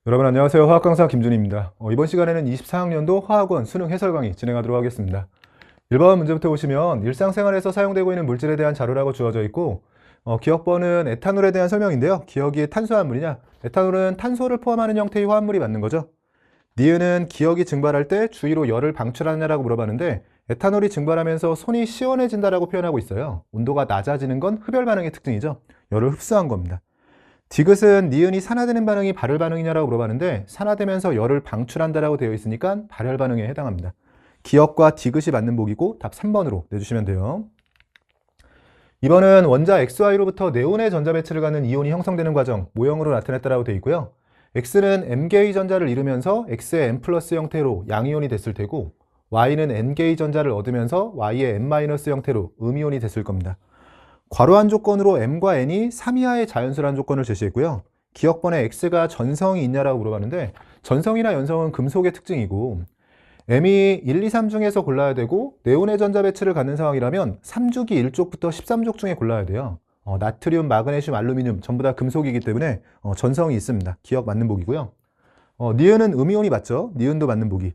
여러분 안녕하세요. 화학 강사 김준희입니다. 이번 시간에는 24학년도 화학원 수능 해설 강의 진행하도록 하겠습니다. 1번 문제부터 보시면 일상생활에서 사용되고 있는 물질에 대한 자료라고 주어져 있고 기억번은 에탄올에 대한 설명인데요. 기억이 탄수화물이냐? 에탄올은 탄소를 포함하는 형태의 화합물이 맞는 거죠. 니은은 기억이 증발할 때 주위로 열을 방출하느냐라고 물어봤는데 에탄올이 증발하면서 손이 시원해진다라고 표현하고 있어요. 온도가 낮아지는 건 흡열 반응의 특징이죠. 열을 흡수한 겁니다. 디귿은 니은이 산화되는 반응이 발열 반응이냐라고 물어봤는데 산화되면서 열을 방출한다라고 되어 있으니까 발열 반응에 해당합니다. 기억과 디귿이 맞는 보기고 답 3번으로 내주시면 돼요. 2번은 원자 XY로부터 네온의 전자 배치를 갖는 이온이 형성되는 과정, 모형으로 나타냈다라고 되어 있고요. X는 M개의 전자를 이루면서 X의 M 플러스 형태로 양이온이 됐을 테고 Y는 N개의 전자를 얻으면서 Y의 M 마이너스 형태로 음이온이 됐을 겁니다. 괄호한 조건으로 M과 N이 3 이하의 자연수라는 조건을 제시했고요. 기억번에 X가 전성이 있냐라고 물어봤는데 전성이나 연성은 금속의 특징이고 M이 1, 2, 3 중에서 골라야 되고 네온의 전자 배치를 갖는 상황이라면 3주기 1족부터 13족 중에 골라야 돼요. 나트륨, 마그네슘, 알루미늄 전부 다 금속이기 때문에 전성이 있습니다. 기억 맞는 보기고요. 니은은 음이온이 맞죠? 니은도 맞는 보기.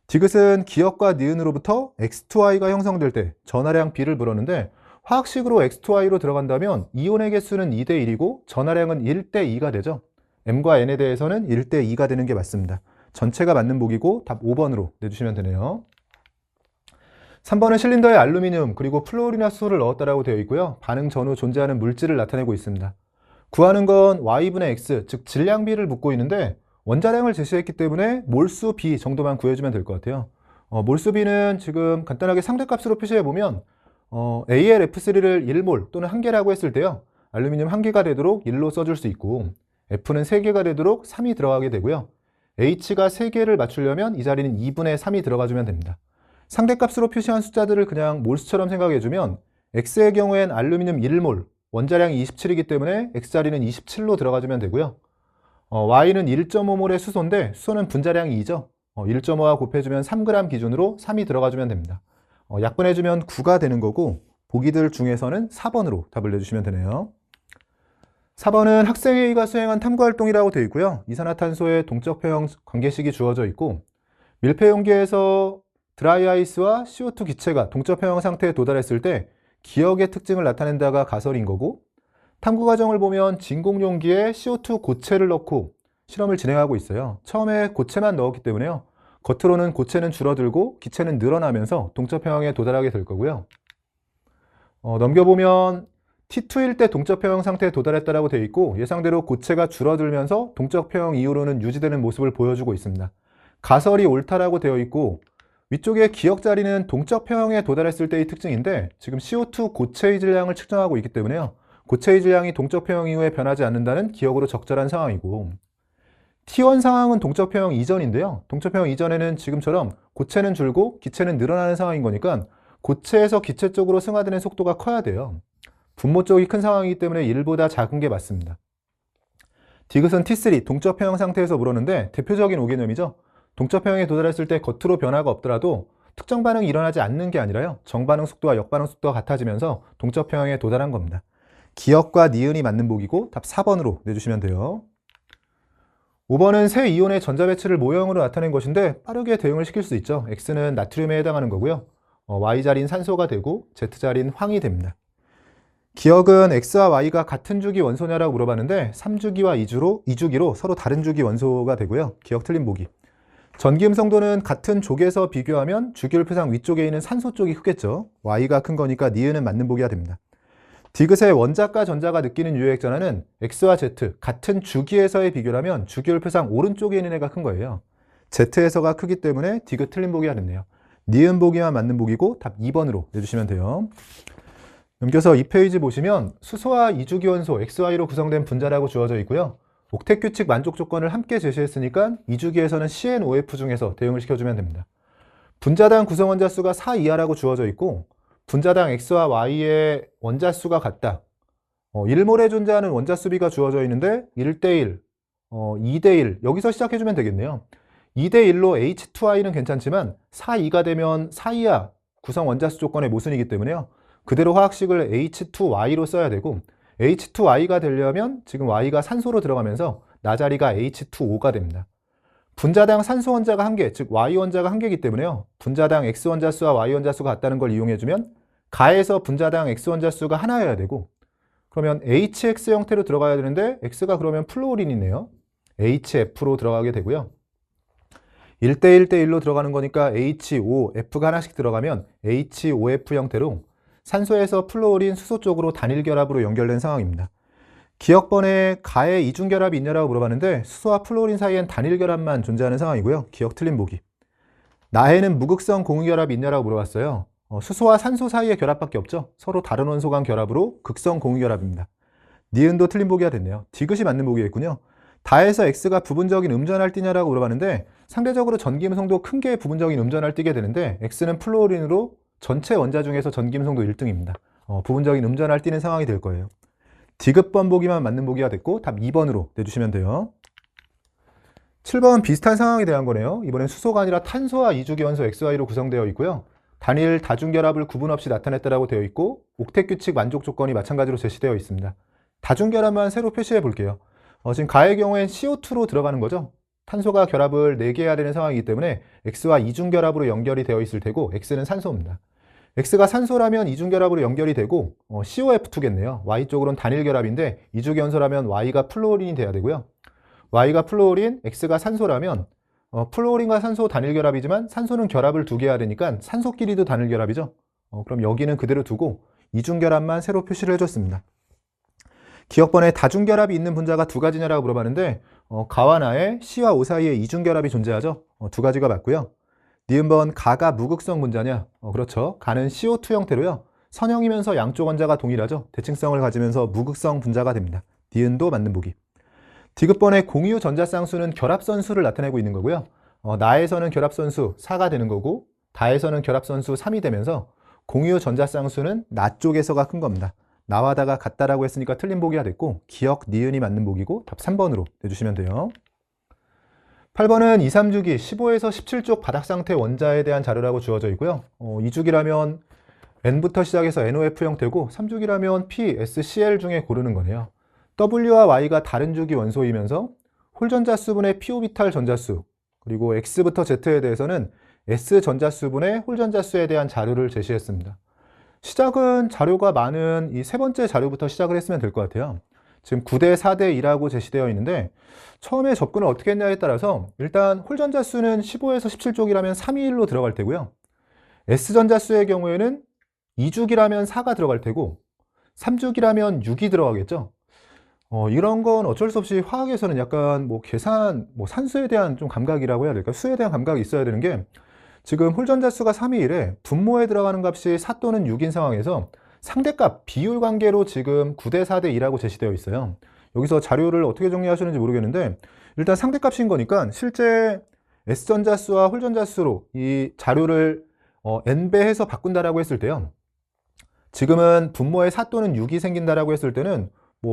디귿은 기억과 니은으로부터 X2Y가 형성될 때 전하량 B를 물었는데 화학식으로 X2Y로 들어간다면 이온의 개수는 2대 1이고 전하량은 1대 2가 되죠. M과 N에 대해서는 1대 2가 되는 게 맞습니다. 전체가 맞는 보기고 답 5번으로 내주시면 되네요. 3번은 실린더에 알루미늄 그리고 플로리나수소를 넣었다라고 되어 있고요. 반응 전후 존재하는 물질을 나타내고 있습니다. 구하는 건 Y분의 X, 즉 질량비를 묻고 있는데 원자량을 제시했기 때문에 몰수 B 정도만 구해주면 될 것 같아요. 몰수 B는 지금 간단하게 상대값으로 표시해보면 AlF3를 1몰 또는 1개라고 했을 때요. 알루미늄 1개가 되도록 1로 써줄 수 있고 F는 3개가 되도록 3이 들어가게 되고요. H가 3개를 맞추려면 이 자리는 2분의 3이 들어가주면 됩니다. 상대값으로 표시한 숫자들을 그냥 몰수처럼 생각해주면 X의 경우엔 알루미늄 1몰, 원자량이 27이기 때문에 X자리는 27로 들어가주면 되고요. Y는 1.5몰의 수소인데 수소는 분자량이 2죠. 1.5와 곱해주면 3g 기준으로 3이 들어가주면 됩니다. 약분해주면 9가 되는 거고 보기들 중에서는 4번으로 답을 내주시면 되네요. 4번은 학생회의가 수행한 탐구활동이라고 되어 있고요. 이산화탄소의 동적표형 관계식이 주어져 있고 밀폐용기에서 드라이아이스와 CO2 기체가 동적표형 상태에 도달했을 때 기억의 특징을 나타낸다가 가설인 거고 탐구 과정을 보면 진공용기에 CO2 고체를 넣고 실험을 진행하고 있어요. 처음에 고체만 넣었기 때문에요. 겉으로는 고체는 줄어들고 기체는 늘어나면서 동적표형에 도달하게 될 거고요. 넘겨보면 T2일 때 동적표형 상태에 도달했다고 되어 있고 예상대로 고체가 줄어들면서 동적표형 이후로는 유지되는 모습을 보여주고 있습니다. 가설이 옳다라고 되어 있고 위쪽에 기억 자리는 동적표형에 도달했을 때의 특징인데 지금 CO2 고체의 질량을 측정하고 있기 때문에요. 고체의 질량이 동적표형 이후에 변하지 않는다는 기억으로 적절한 상황이고 T1 상황은 동적표형 이전인데요. 동적표형 이전에는 지금처럼 고체는 줄고 기체는 늘어나는 상황인 거니까 고체에서 기체 쪽으로 승화되는 속도가 커야 돼요. 분모 쪽이 큰 상황이기 때문에 1보다 작은 게 맞습니다. 디귿은 T3, 동적표형 상태에서 물었는데 대표적인 오개념이죠. 동적표형에 도달했을 때 겉으로 변화가 없더라도 특정 반응이 일어나지 않는 게 아니라요. 정반응 속도와 역반응 속도가 같아지면서 동적표형에 도달한 겁니다. 기억과 니은이 맞는 보기고 답 4번으로 내주시면 돼요. 5번은 새 이온의 전자 배치를 모형으로 나타낸 것인데 빠르게 대응을 시킬 수 있죠. X는 나트륨에 해당하는 거고요. Y자리는 산소가 되고 Z자리는 황이 됩니다. 기억은 X와 Y가 같은 주기 원소냐라고 물어봤는데 3주기와 2주기로 서로 다른 주기 원소가 되고요. 기억 틀린 보기. 전기 음성도는 같은 족에서 비교하면 주기율표상 위쪽에 있는 산소 쪽이 크겠죠. Y가 큰 거니까 니은은 맞는 보기가 됩니다. 디귿의 원자과 전자가 느끼는 유효액 전하는 X와 Z 같은 주기에서의 비교라면 주기율표상 오른쪽에 있는 애가 큰 거예요. Z에서가 크기 때문에 디귿 틀린 보기가 됐네요. 니은 보기만 맞는 보기고 답 2번으로 내주시면 돼요. 넘겨서 2페이지 보시면 수소와 이주기원소 XY로 구성된 분자라고 주어져 있고요. 옥텟 규칙 만족 조건을 함께 제시했으니까 이주기에서는 CnOF 중에서 대응을 시켜주면 됩니다. 분자당 구성 원자 수가 4 이하라고 주어져 있고 분자당 X와 Y의 원자 수가 같다. 1몰에 존재하는 원자 수비가 주어져 있는데 1대1, 2대1 여기서 시작해주면 되겠네요. 2대1로 H2I는 괜찮지만 4, 2가 되면 4 이하 구성 원자 수 조건의 모순이기 때문에요. 그대로 화학식을 H2Y로 써야 되고 H2Y가 되려면 지금 Y가 산소로 들어가면서 나 자리가 H2O가 됩니다. 분자당 산소 원자가 1개, 즉 Y 원자가 1개이기 때문에요. 분자당 X 원자 수와 Y 원자 수가 같다는 걸 이용해주면 가에서 분자당 X 원자 수가 하나여야 되고, 그러면 HX 형태로 들어가야 되는데 X가 그러면 플루오린이네요. HF로 들어가게 되고요. 1대1대1로 들어가는 거니까 HOF가 하나씩 들어가면 HOF 형태로 산소에서 플루오린 수소 쪽으로 단일 결합으로 연결된 상황입니다. 기억번에 가에 이중결합이 있냐라고 물어봤는데 수소와 플루오린 사이엔 단일 결합만 존재하는 상황이고요. 기억 틀린 보기. 나에는 무극성 공유결합이 있냐라고 물어봤어요. 수소와 산소 사이의 결합밖에 없죠. 서로 다른 원소 간 결합으로 극성 공유결합입니다. 니은도 틀린 보기가 됐네요. 디귿이 맞는 보기겠군요. 다에서 X가 부분적인 음전할 띠냐라고 물어봤는데 상대적으로 전기음성도 큰 게 부분적인 음전할 띠게 되는데 X는 플루오린으로 전체 원자 중에서 전기음성도 1등입니다. 부분적인 음전할 띠는 상황이 될 거예요. 디귿번 보기만 맞는 보기가 됐고 답 2번으로 내주시면 돼요. 7번 비슷한 상황에 대한 거네요. 이번엔 수소가 아니라 탄소와 이주기원소 XY로 구성되어 있고요. 단일 다중결합을 구분 없이 나타냈다라고 되어 있고 옥텟 규칙 만족 조건이 마찬가지로 제시되어 있습니다. 다중결합만 새로 표시해 볼게요. 지금 가의 경우엔 CO2로 들어가는 거죠. 탄소가 결합을 4개 해야 되는 상황이기 때문에 X와 이중결합으로 연결이 되어 있을 테고 X는 산소입니다. X가 산소라면 이중결합으로 연결이 되고 COF2겠네요. Y쪽으로는 단일결합인데 이주기원소라면 Y가 플루오린이 돼야 되고요. Y가 플루오린, X가 산소라면 플루오린과 산소 단일결합이지만 산소는 결합을 2개 해야 되니까 산소끼리도 단일결합이죠. 그럼 여기는 그대로 두고 이중결합만 새로 표시를 해줬습니다. 기억번에 다중결합이 있는 분자가 2가지냐라고 물어봤는데 가와 나의 C와 O 사이에 이중결합이 존재하죠. 2가지가 맞고요. 니은번 가가 무극성 분자냐? 그렇죠. 가는 CO2 형태로요. 선형이면서 양쪽 원자가 동일하죠. 대칭성을 가지면서 무극성 분자가 됩니다. 니은도 맞는 보기. 디귿번의 공유 전자쌍수는 결합선수를 나타내고 있는 거고요. 나에서는 결합선수 4가 되는 거고 다에서는 결합선수 3이 되면서 공유 전자쌍수는 나 쪽에서가 큰 겁니다. 나와 다가 같다라고 했으니까 틀린 보기가 됐고 기억 니은이 맞는 보기고 답 3번으로 내주시면 돼요. 8번은 2, 3주기 15에서 17쪽 바닥상태 원자에 대한 자료라고 주어져 있고요. 2주기라면 N부터 시작해서 NOF 형태고 3주기라면 PSCl 중에 고르는 거네요. W와 Y가 다른 주기 원소이면서 홀전자수분의 P오비탈 전자수 그리고 X부터 Z에 대해서는 S 전자수분의 홀전자수에 대한 자료를 제시했습니다. 시작은 자료가 많은 이 세 번째 자료부터 시작을 했으면 될 것 같아요. 지금 9대 4대 2라고 제시되어 있는데 처음에 접근을 어떻게 했냐에 따라서 일단 홀전자수는 15에서 17쪽이라면 3이 1로 들어갈 테고요. S전자수의 경우에는 2주기라면 4가 들어갈 테고 3주기라면 6이 들어가겠죠. 이런 건 어쩔 수 없이 화학에서는 약간 계산, 산수에 대한 좀 감각이라고 해야 될까요? 수에 대한 감각이 있어야 되는 게 지금 홀전자수가 3이 1에 분모에 들어가는 값이 4 또는 6인 상황에서 상대값 비율 관계로 지금 9대 4대 2라고 제시되어 있어요. 여기서 자료를 어떻게 정리하시는지 모르겠는데 일단 상대값인 거니까 실제 S전자수와 홀전자수로 이 자료를 N배해서 바꾼다라고 했을 때요. 지금은 분모에 4 또는 6이 생긴다라고 했을 때는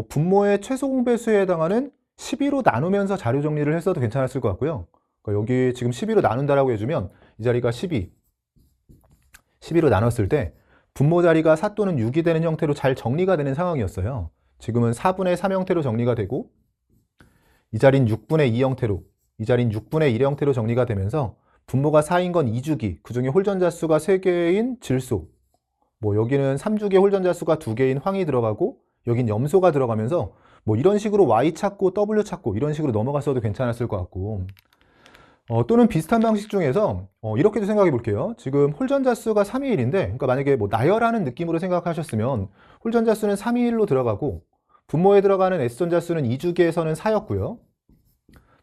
분모의 최소 공배수에 해당하는 12로 나누면서 자료 정리를 했어도 괜찮았을 것 같고요. 그러니까 여기 지금 12로 나눈다라고 해주면 이 자리가 12로 나눴을 때 분모 자리가 4 또는 6이 되는 형태로 잘 정리가 되는 상황이었어요. 지금은 4분의 3 형태로 정리가 되고 이 자리는 6분의 2 형태로 이 자리는 6분의 1 형태로 정리가 되면서 분모가 4인 건 2주기 그 중에 홀전자수가 3개인 질소 여기는 3주기에 홀전자수가 2개인 황이 들어가고 여긴 염소가 들어가면서 이런 식으로 Y 찾고 W 찾고 이런 식으로 넘어갔어도 괜찮았을 것 같고 또는 비슷한 방식 중에서 이렇게도 생각해 볼게요. 지금 홀전자수가 3이 1인데 그러니까 만약에 나열하는 느낌으로 생각하셨으면 홀전자수는 3이 1로 들어가고 분모에 들어가는 S전자수는 2주기에서는 4였고요.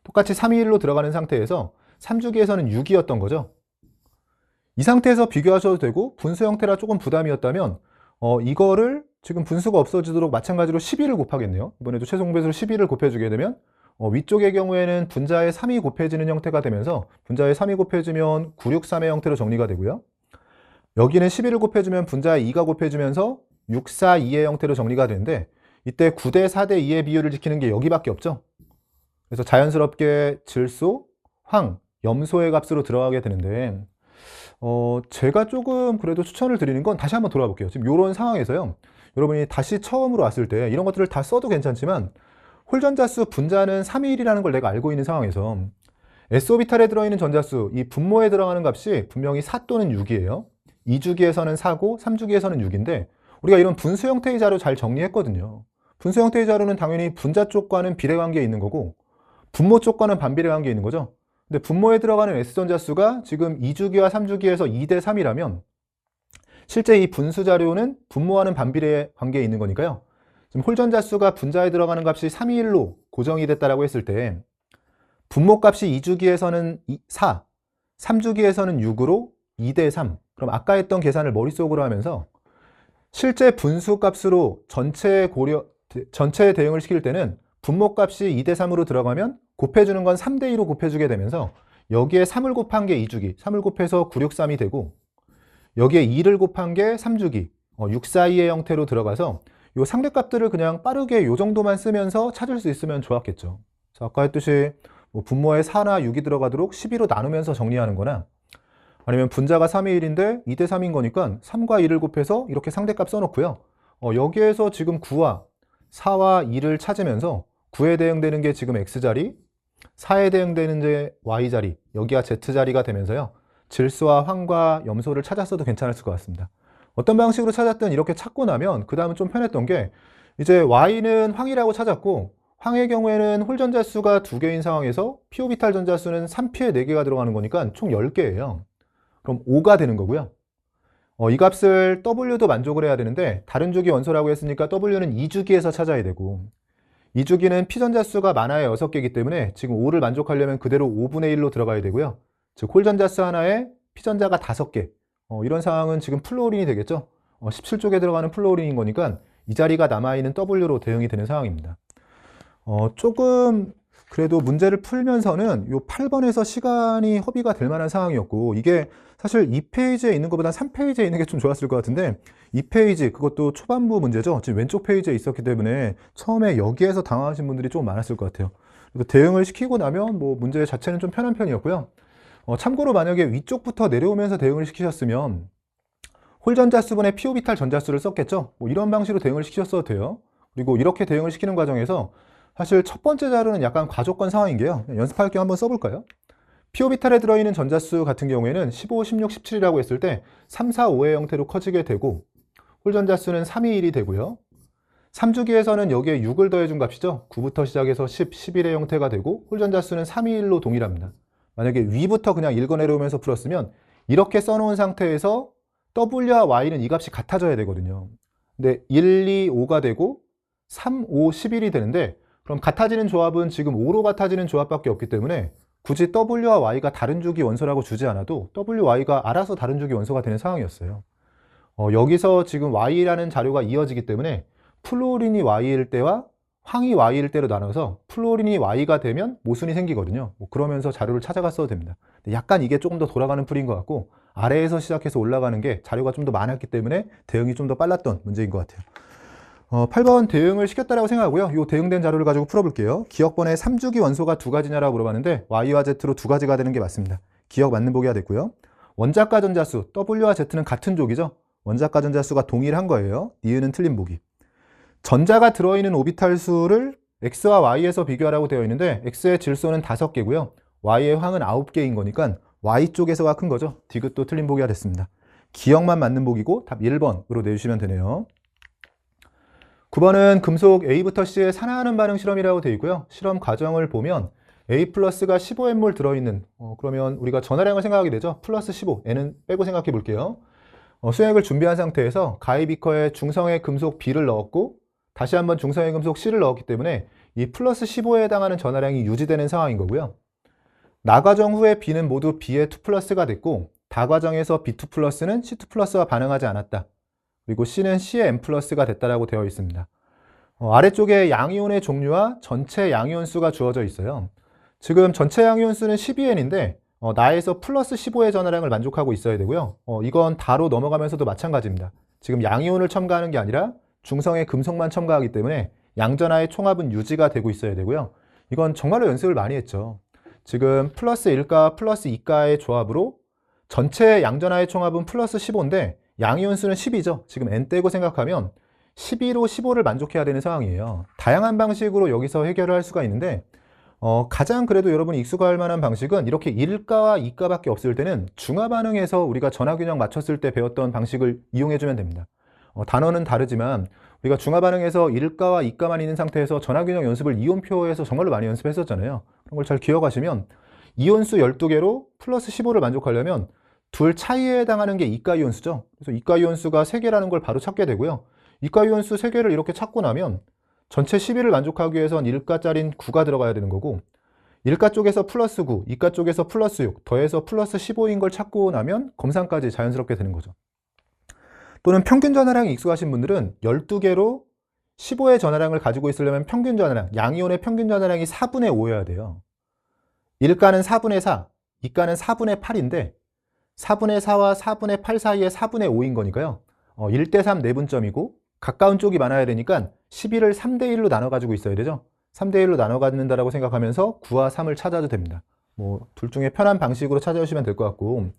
똑같이 3이 1로 들어가는 상태에서 3주기에서는 6이었던 거죠. 이 상태에서 비교하셔도 되고 분수 형태라 조금 부담이었다면 이거를 지금 분수가 없어지도록 마찬가지로 12를 곱하겠네요. 이번에도 최소 공배수로 12를 곱해주게 되면 위쪽의 경우에는 분자에 3이 곱해지는 형태가 되면서 분자에 3이 곱해지면 9, 6, 3의 형태로 정리가 되고요. 여기는 11을 곱해주면 분자에 2가 곱해지면서 6, 4, 2의 형태로 정리가 되는데 이때 9대 4대 2의 비율을 지키는 게 여기밖에 없죠. 그래서 자연스럽게 질소, 황, 염소의 값으로 들어가게 되는데 제가 조금 그래도 추천을 드리는 건 다시 한번 돌아볼게요. 지금 이런 상황에서요. 여러분이 다시 처음으로 왔을 때 이런 것들을 다 써도 괜찮지만 홀전자수 분자는 3의 1이라는 걸 내가 알고 있는 상황에서 S오비탈에 들어있는 전자수, 이 분모에 들어가는 값이 분명히 4 또는 6이에요. 2주기에서는 4고 3주기에서는 6인데 우리가 이런 분수 형태의 자료 잘 정리했거든요. 분수 형태의 자료는 당연히 분자 쪽과는 비례관계에 있는 거고 분모 쪽과는 반비례관계에 있는 거죠. 근데 분모에 들어가는 S전자수가 지금 2주기와 3주기에서 2대 3이라면 실제 이 분수 자료는 분모와는 반비례 관계에 있는 거니까요. 지금 홀전자수가 분자에 들어가는 값이 3의 1로 고정이 됐다라고 했을 때 분모 값이 2주기에서는 4, 3주기에서는 6으로 2대 3. 그럼 아까 했던 계산을 머릿속으로 하면서 실제 분수 값으로 전체에 대응을 시킬 때는 분모 값이 2대 3으로 들어가면 곱해주는 건 3대 2로 곱해주게 되면서 여기에 3을 곱한 게 2주기, 3을 곱해서 963이 되고 여기에 2를 곱한 게 3주기, 642의 형태로 들어가서 이 상대값들을 그냥 빠르게 이 정도만 쓰면서 찾을 수 있으면 좋았겠죠. 자, 아까 했듯이 뭐 분모에 4나 6이 들어가도록 12로 나누면서 정리하는 거나 아니면 분자가 3의 1인데 2대 3인 거니까 3과 2를 곱해서 이렇게 상대값 써놓고요. 여기에서 지금 9와 4와 2를 찾으면서 9에 대응되는 게 지금 X자리, 4에 대응되는 게 Y자리, 여기가 Z자리가 되면서요. 질소와 황과 염소를 찾았어도 괜찮을 것 같습니다. 어떤 방식으로 찾았든 이렇게 찾고 나면 그 다음은 좀 편했던 게 이제 Y는 황이라고 찾았고 황의 경우에는 홀전자수가 2개인 상황에서 P오비탈 전자수는 3P에 4개가 들어가는 거니까 총 10개예요. 그럼 5가 되는 거고요. 이 값을 W도 만족을 해야 되는데 다른 주기 원소라고 했으니까 W는 2주기에서 찾아야 되고 2주기는 P전자수가 많아야 6개이기 때문에 지금 5를 만족하려면 그대로 5분의 1로 들어가야 되고요. 즉 홀전자수 하나에 P전자가 5개. 이런 상황은 지금 플루오린이 되겠죠. 17쪽에 들어가는 플루오린인 거니까 이 자리가 남아있는 W로 대응이 되는 상황입니다. 조금 그래도 문제를 풀면서는 이 8번에서 시간이 허비가 될 만한 상황이었고 이게 사실 2페이지에 있는 것보다 3페이지에 있는 게 좀 좋았을 것 같은데 2페이지 그것도 초반부 문제죠. 지금 왼쪽 페이지에 있었기 때문에 처음에 여기에서 당황하신 분들이 좀 많았을 것 같아요. 그래서 대응을 시키고 나면 뭐 문제 자체는 좀 편한 편이었고요. 참고로 만약에 위쪽부터 내려오면서 대응을 시키셨으면 홀전자수분의 P오비탈 전자수를 썼겠죠. 뭐 이런 방식으로 대응을 시키셨어도 돼요. 그리고 이렇게 대응을 시키는 과정에서 사실 첫 번째 자료는 약간 과조건 상황인 게요. 연습할 겸 한번 써볼까요? P오비탈에 들어있는 전자수 같은 경우에는 15, 16, 17이라고 했을 때 3, 4, 5의 형태로 커지게 되고 홀전자수는 3이 1이 되고요. 3주기에서는 여기에 6을 더해준 값이죠. 9부터 시작해서 10, 11의 형태가 되고 홀전자수는 3이 1로 동일합니다. 만약에 위부터 그냥 읽어 내려오면서 풀었으면 이렇게 써놓은 상태에서 W와 Y는 이 값이 같아져야 되거든요. 근데 1, 2, 5가 되고 3, 5, 11이 되는데 그럼 같아지는 조합은 지금 5로 같아지는 조합밖에 없기 때문에 굳이 W와 Y가 다른 주기 원소라고 주지 않아도 WY가 알아서 다른 주기 원소가 되는 상황이었어요. 여기서 지금 Y라는 자료가 이어지기 때문에 플루오린이 Y일 때와 황이 Y일 때로 나눠서 플루오린이 Y가 되면 모순이 생기거든요. 그러면서 자료를 찾아갔어도 됩니다. 약간 이게 조금 더 돌아가는 풀이인 것 같고 아래에서 시작해서 올라가는 게 자료가 좀 더 많았기 때문에 대응이 좀 더 빨랐던 문제인 것 같아요. 8번 대응을 시켰다라고 생각하고요. 이 대응된 자료를 가지고 풀어볼게요. 기억번에 3주기 원소가 2가지냐라고 물어봤는데 Y와 Z로 2가지가 되는 게 맞습니다. 기억 맞는 보기가 됐고요. 원자과 전자수 W와 Z는 같은 족이죠. 원자과 전자수가 동일한 거예요. 니은은 틀린 보기. 전자가 들어있는 오비탈 수를 X와 Y에서 비교하라고 되어 있는데 X의 질소는 5개고요. Y의 황은 9개인 거니까 Y쪽에서가 큰 거죠. 디귿도 틀린 보기가 됐습니다. 기억만 맞는 보기고 답 1번으로 내주시면 되네요. 9번은 금속 A부터 C에 산화하는 반응 실험이라고 되어 있고요. 실험 과정을 보면 A 플러스가 15m몰 들어있는 그러면 우리가 전하량을 생각하게 되죠. 플러스 15, N은 빼고 생각해 볼게요. 수액을 준비한 상태에서 가해 비커에 중성의 금속 B를 넣었고 다시 한번 중성의 금속 C를 넣었기 때문에 이 플러스 15에 해당하는 전하량이 유지되는 상황인 거고요. 나과정 후에 B는 모두 B의 2 플러스가 됐고 다과정에서 B2 플러스는 C2 플러스와 반응하지 않았다. 그리고 C는 C의 M 플러스가 됐다라고 되어 있습니다. 아래쪽에 양이온의 종류와 전체 양이온 수가 주어져 있어요. 지금 전체 양이온 수는 12N인데 나에서 플러스 15의 전하량을 만족하고 있어야 되고요. 이건 다로 넘어가면서도 마찬가지입니다. 지금 양이온을 첨가하는 게 아니라 중성의 금속만 첨가하기 때문에 양전하의 총합은 유지가 되고 있어야 되고요. 이건 정말로 연습을 많이 했죠. 지금 플러스 1가 플러스 2가의 조합으로 전체 양전하의 총합은 플러스 15인데 양이온 수는 10이죠. 지금 N 떼고 생각하면 12로 15를 만족해야 되는 상황이에요. 다양한 방식으로 여기서 해결을 할 수가 있는데 가장 그래도 여러분이 익숙할 만한 방식은 이렇게 1가와 2가밖에 없을 때는 중화 반응에서 우리가 전화균형 맞췄을 때 배웠던 방식을 이용해 주면 됩니다. 단어는 다르지만 우리가 중화 반응에서 1가와 2가만 있는 상태에서 전화균형 연습을 이온표에서 정말로 많이 연습했었잖아요. 그런 걸 잘 기억하시면 이온수 12개로 플러스 15를 만족하려면 둘 차이에 해당하는 게 이가 이온수죠. 그래서 이가 이온수가 3개라는 걸 바로 찾게 되고요. 이가 이온수 3개를 이렇게 찾고 나면 전체 12를 만족하기 위해선 1가짜린 9가 들어가야 되는 거고 1가 쪽에서 플러스 9, 2가 쪽에서 플러스 6, 더해서 플러스 15인 걸 찾고 나면 검산까지 자연스럽게 되는 거죠. 또는 평균 전화량이 익숙하신 분들은 12개로 15의 전화량을 가지고 있으려면 평균 전화량, 양이온의 평균 전화량이 4분의 5여야 돼요. 1가는 4분의 4, 2가는 4분의 8인데 4분의 4와 4분의 8 사이에 4분의 5인 거니까요. 1대 3 내분점이고 가까운 쪽이 많아야 되니까 11을 3대 1로 나눠 가지고 있어야 되죠. 3대 1로 나눠 갖는다라고 생각하면서 9와 3을 찾아도 됩니다. 둘 중에 편한 방식으로 찾아주시면 될 것 같고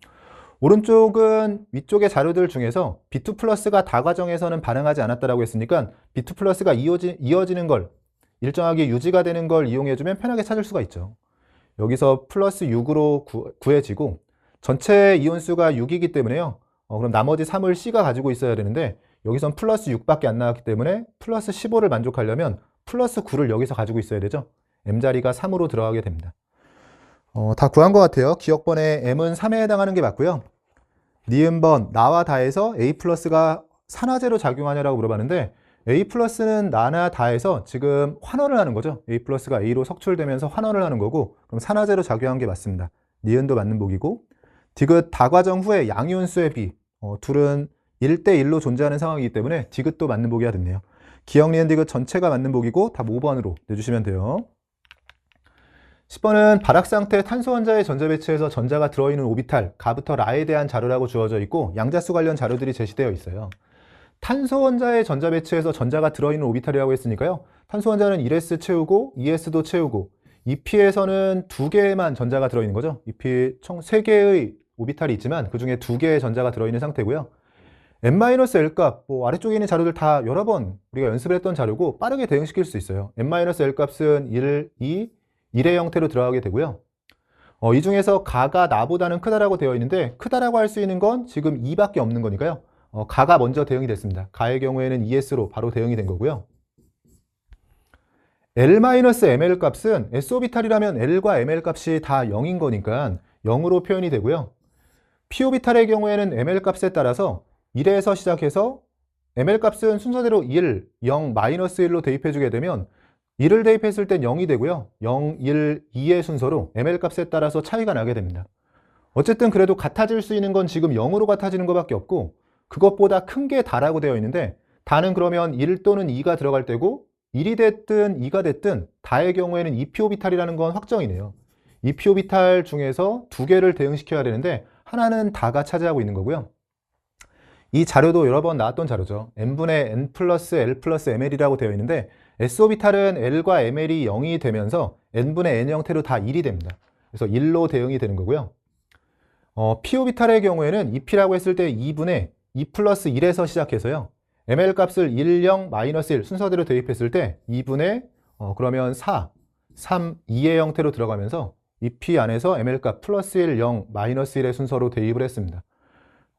오른쪽은 위쪽의 자료들 중에서 B2 플러스가 다과정에서는 반응하지 않았다라고 했으니까 B2 플러스가 이어지는 걸 일정하게 유지가 되는 걸 이용해주면 편하게 찾을 수가 있죠. 여기서 플러스 6으로 구해지고 전체 이온수가 6이기 때문에요. 그럼 나머지 3을 C가 가지고 있어야 되는데 여기선 플러스 6밖에 안 나왔기 때문에 플러스 15를 만족하려면 플러스 9를 여기서 가지고 있어야 되죠. M자리가 3으로 들어가게 됩니다. 다 구한 것 같아요. 기억번에 M은 3에 해당하는 게 맞고요. 니은번 나와 다에서 A 플러스가 산화제로 작용하냐라고 물어봤는데 A 플러스는 나나 다에서 지금 환원을 하는 거죠. A 플러스가 A로 석출되면서 환원을 하는 거고 그럼 산화제로 작용한 게 맞습니다. 니은도 맞는 보기고 디귿 다과정 후에 양이온수의 비 둘은 1대1로 존재하는 상황이기 때문에 디귿도 맞는 보기가 됐네요. 기억, 니은, 디귿 전체가 맞는 보기고 답 5번으로 내주시면 돼요. 10번은 발학상태 탄소 원자의 전자 배치에서 전자가 들어있는 오비탈 가부터 라에 대한 자료라고 주어져 있고 양자수 관련 자료들이 제시되어 있어요. 탄소 원자의 전자 배치에서 전자가 들어있는 오비탈이라고 했으니까요. 탄소 원자는 1s 채우고 2s도 채우고 2p에서는 2개만 전자가 들어있는 거죠. 2p 총 3개의 오비탈이 있지만 그 중에 2개의 전자가 들어있는 상태고요. n-l 값, 아래쪽에 있는 자료들 다 여러 번 우리가 연습을 했던 자료고 빠르게 대응시킬 수 있어요. n-l 값은 1, 2, 1의 형태로 들어가게 되고요. 이 중에서 가가 나보다는 크다라고 되어 있는데 크다라고 할 수 있는 건 지금 2밖에 없는 거니까요. 가가 먼저 대응이 됐습니다. 가의 경우에는 ES로 바로 대응이 된 거고요. L-ml 값은 S오비탈이라면 L과 ml 값이 다 0인 거니까 0으로 표현이 되고요. P오비탈의 경우에는 ml 값에 따라서 1에서 시작해서 ml 값은 순서대로 1, 0, 마이너스 1로 대입해주게 되면 1을 대입했을 땐 0이 되고요. 0, 1, 2의 순서로 ml 값에 따라서 차이가 나게 됩니다. 어쨌든 그래도 같아질 수 있는 건 지금 0으로 같아지는 것밖에 없고 그것보다 큰 게 다라고 되어 있는데 다는 그러면 1 또는 2가 들어갈 때고 1이 됐든 2가 됐든 다의 경우에는 2p오비탈이라는 건 확정이네요. 2p오비탈 중에서 2개를 대응시켜야 되는데 하나는 다가 차지하고 있는 거고요. 이 자료도 여러 번 나왔던 자료죠. n분의 n 플러스 l 플러스 ml이라고 되어 있는데 S오비탈은 L과 ml이 0이 되면서 n분의 n 형태로 다 1이 됩니다. 그래서 1로 대응이 되는 거고요. P오비탈의 경우에는 2P라고 했을 때 2분의 2 플러스 1에서 시작해서요. ml 값을 1, 0, 마이너스 1 순서대로 대입했을 때 2분의 그러면 4, 3, 2의 형태로 들어가면서 2P 안에서 ml 값 플러스 1, 0, 마이너스 1의 순서로 대입을 했습니다.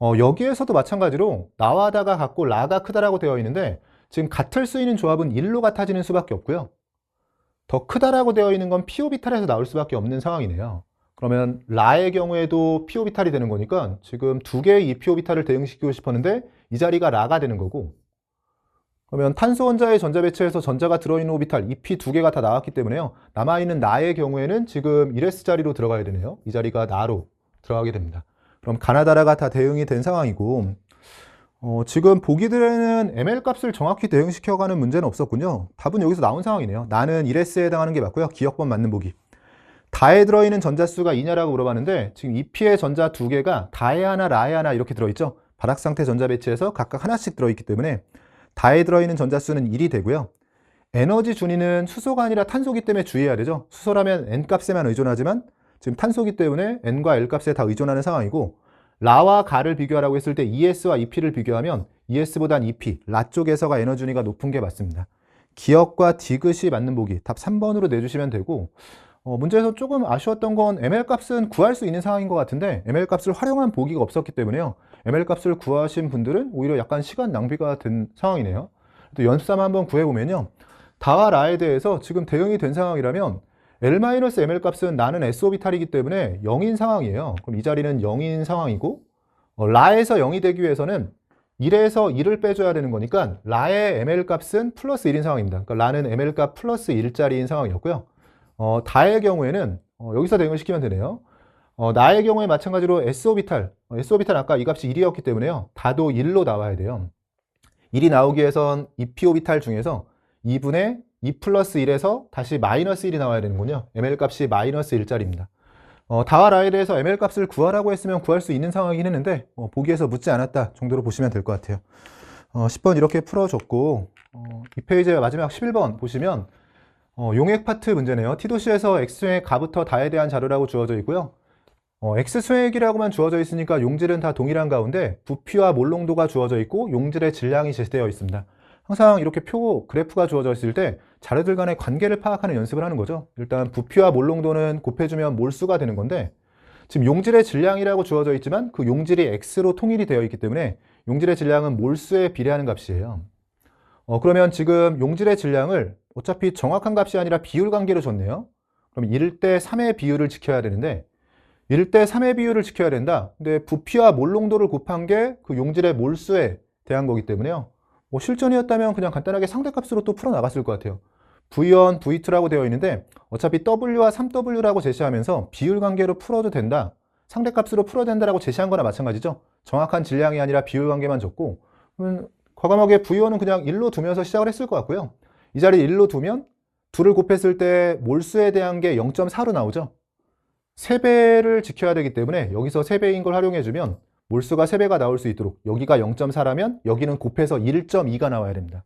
여기에서도 마찬가지로 나와 다가 같고 라가 크다라고 되어 있는데 지금 같을 수 있는 조합은 1로 같아지는 수밖에 없고요. 더 크다라고 되어 있는 건 P오비탈에서 나올 수밖에 없는 상황이네요. 그러면 라의 경우에도 P오비탈이 되는 거니까 지금 2개의 2P오비탈을 대응시키고 싶었는데 이 자리가 라가 되는 거고 그러면 탄소 원자의 전자 배치에서 전자가 들어있는 오비탈 2P 2개가 다 나왔기 때문에요. 남아있는 나의 경우에는 지금 1s 자리로 들어가야 되네요. 이 자리가 나로 들어가게 됩니다. 그럼 가나다라가 다 대응이 된 상황이고 지금 보기들에는 ml 값을 정확히 대응시켜가는 문제는 없었군요. 답은 여기서 나온 상황이네요. 나는 1s에 해당하는 게 맞고요. 기억번 맞는 보기. 다에 들어있는 전자수가 이냐라고 물어봤는데 지금 2p의 전자 2개가 다에 하나, 라에 하나 이렇게 들어있죠. 발학상태 전자 배치에서 각각 하나씩 들어있기 때문에 다에 들어있는 전자수는 1이 되고요. 에너지 준위는 수소가 아니라 탄소기 때문에 주의해야 되죠. 수소라면 n 값에만 의존하지만 지금 탄소기 때문에 n과 l 값에 다 의존하는 상황이고 라와 가를 비교하라고 했을 때 ES와 EP를 비교하면 ES보단 EP, 라 쪽에서가 에너지 준위가 높은 게 맞습니다. 기억과 디귿이 맞는 보기, 답 3번으로 내주시면 되고, 문제에서 조금 아쉬웠던 건 ML 값은 구할 수 있는 상황인 것 같은데 ML 값을 활용한 보기가 없었기 때문에요. ML 값을 구하신 분들은 오히려 약간 시간 낭비가 된 상황이네요. 또 연습삼 한번 구해보면요. 다와 라에 대해서 지금 대응이 된 상황이라면 L-ML 값은 나는 S오비탈이기 때문에 0인 상황이에요. 그럼 이 자리는 0인 상황이고 라에서 0이 되기 위해서는 1에서 1을 빼줘야 되는 거니까 라의 ML 값은 플러스 1인 상황입니다. 그러니까 라는 ML 값 플러스 1짜리인 상황이었고요. 다의 경우에는 여기서 대응을 시키면 되네요. 나의 경우에 마찬가지로 S오비탈 아까 이 값이 1이었기 때문에요. 다도 1로 나와야 돼요. 1이 나오기 위해선 P오비탈 중에서 2분의 2 플러스 1에서 다시 마이너스 1이 나와야 되는군요. ML 값이 마이너스 1짜리입니다. 다와 라에 대해서 ML 값을 구하라고 했으면 구할 수 있는 상황이긴 했는데 보기에서 묻지 않았다 정도로 보시면 될 것 같아요. 10번 이렇게 풀어줬고 이 페이지의 마지막 11번 보시면 용액 파트 문제네요. T도시에서 X수행 가부터 다에 대한 자료라고 주어져 있고요. X수행이라고만 주어져 있으니까 용질은 다 동일한 가운데 부피와 몰농도가 주어져 있고 용질의 질량이 제시되어 있습니다. 항상 이렇게 그래프가 주어져 있을 때 자료들 간의 관계를 파악하는 연습을 하는 거죠. 일단 부피와 몰농도는 곱해주면 몰수가 되는 건데 지금 용질의 질량이라고 주어져 있지만 그 용질이 X로 통일이 되어 있기 때문에 용질의 질량은 몰수에 비례하는 값이에요. 그러면 지금 용질의 질량을 어차피 정확한 값이 아니라 비율 관계로 줬네요. 그럼 1대 3의 비율을 지켜야 되는데 1대 3의 비율을 지켜야 된다. 근데 부피와 몰농도를 곱한 게 그 용질의 몰수에 대한 거기 때문에요. 실전이었다면 그냥 간단하게 상대값으로 또 풀어나갔을 것 같아요. V1, V2라고 되어 있는데 어차피 W와 3W라고 제시하면서 비율 관계로 풀어도 된다. 상대값으로 풀어도 된다라고 제시한 거나 마찬가지죠. 정확한 질량이 아니라 비율 관계만 줬고 과감하게 V1은 그냥 1로 두면서 시작을 했을 것 같고요. 이 자리에 1로 두면 2를 곱했을 때 몰수에 대한 게 0.4로 나오죠. 3배를 지켜야 되기 때문에 여기서 3배인 걸 활용해주면 몰수가 3배가 나올 수 있도록 여기가 0.4라면 여기는 곱해서 1.2가 나와야 됩니다.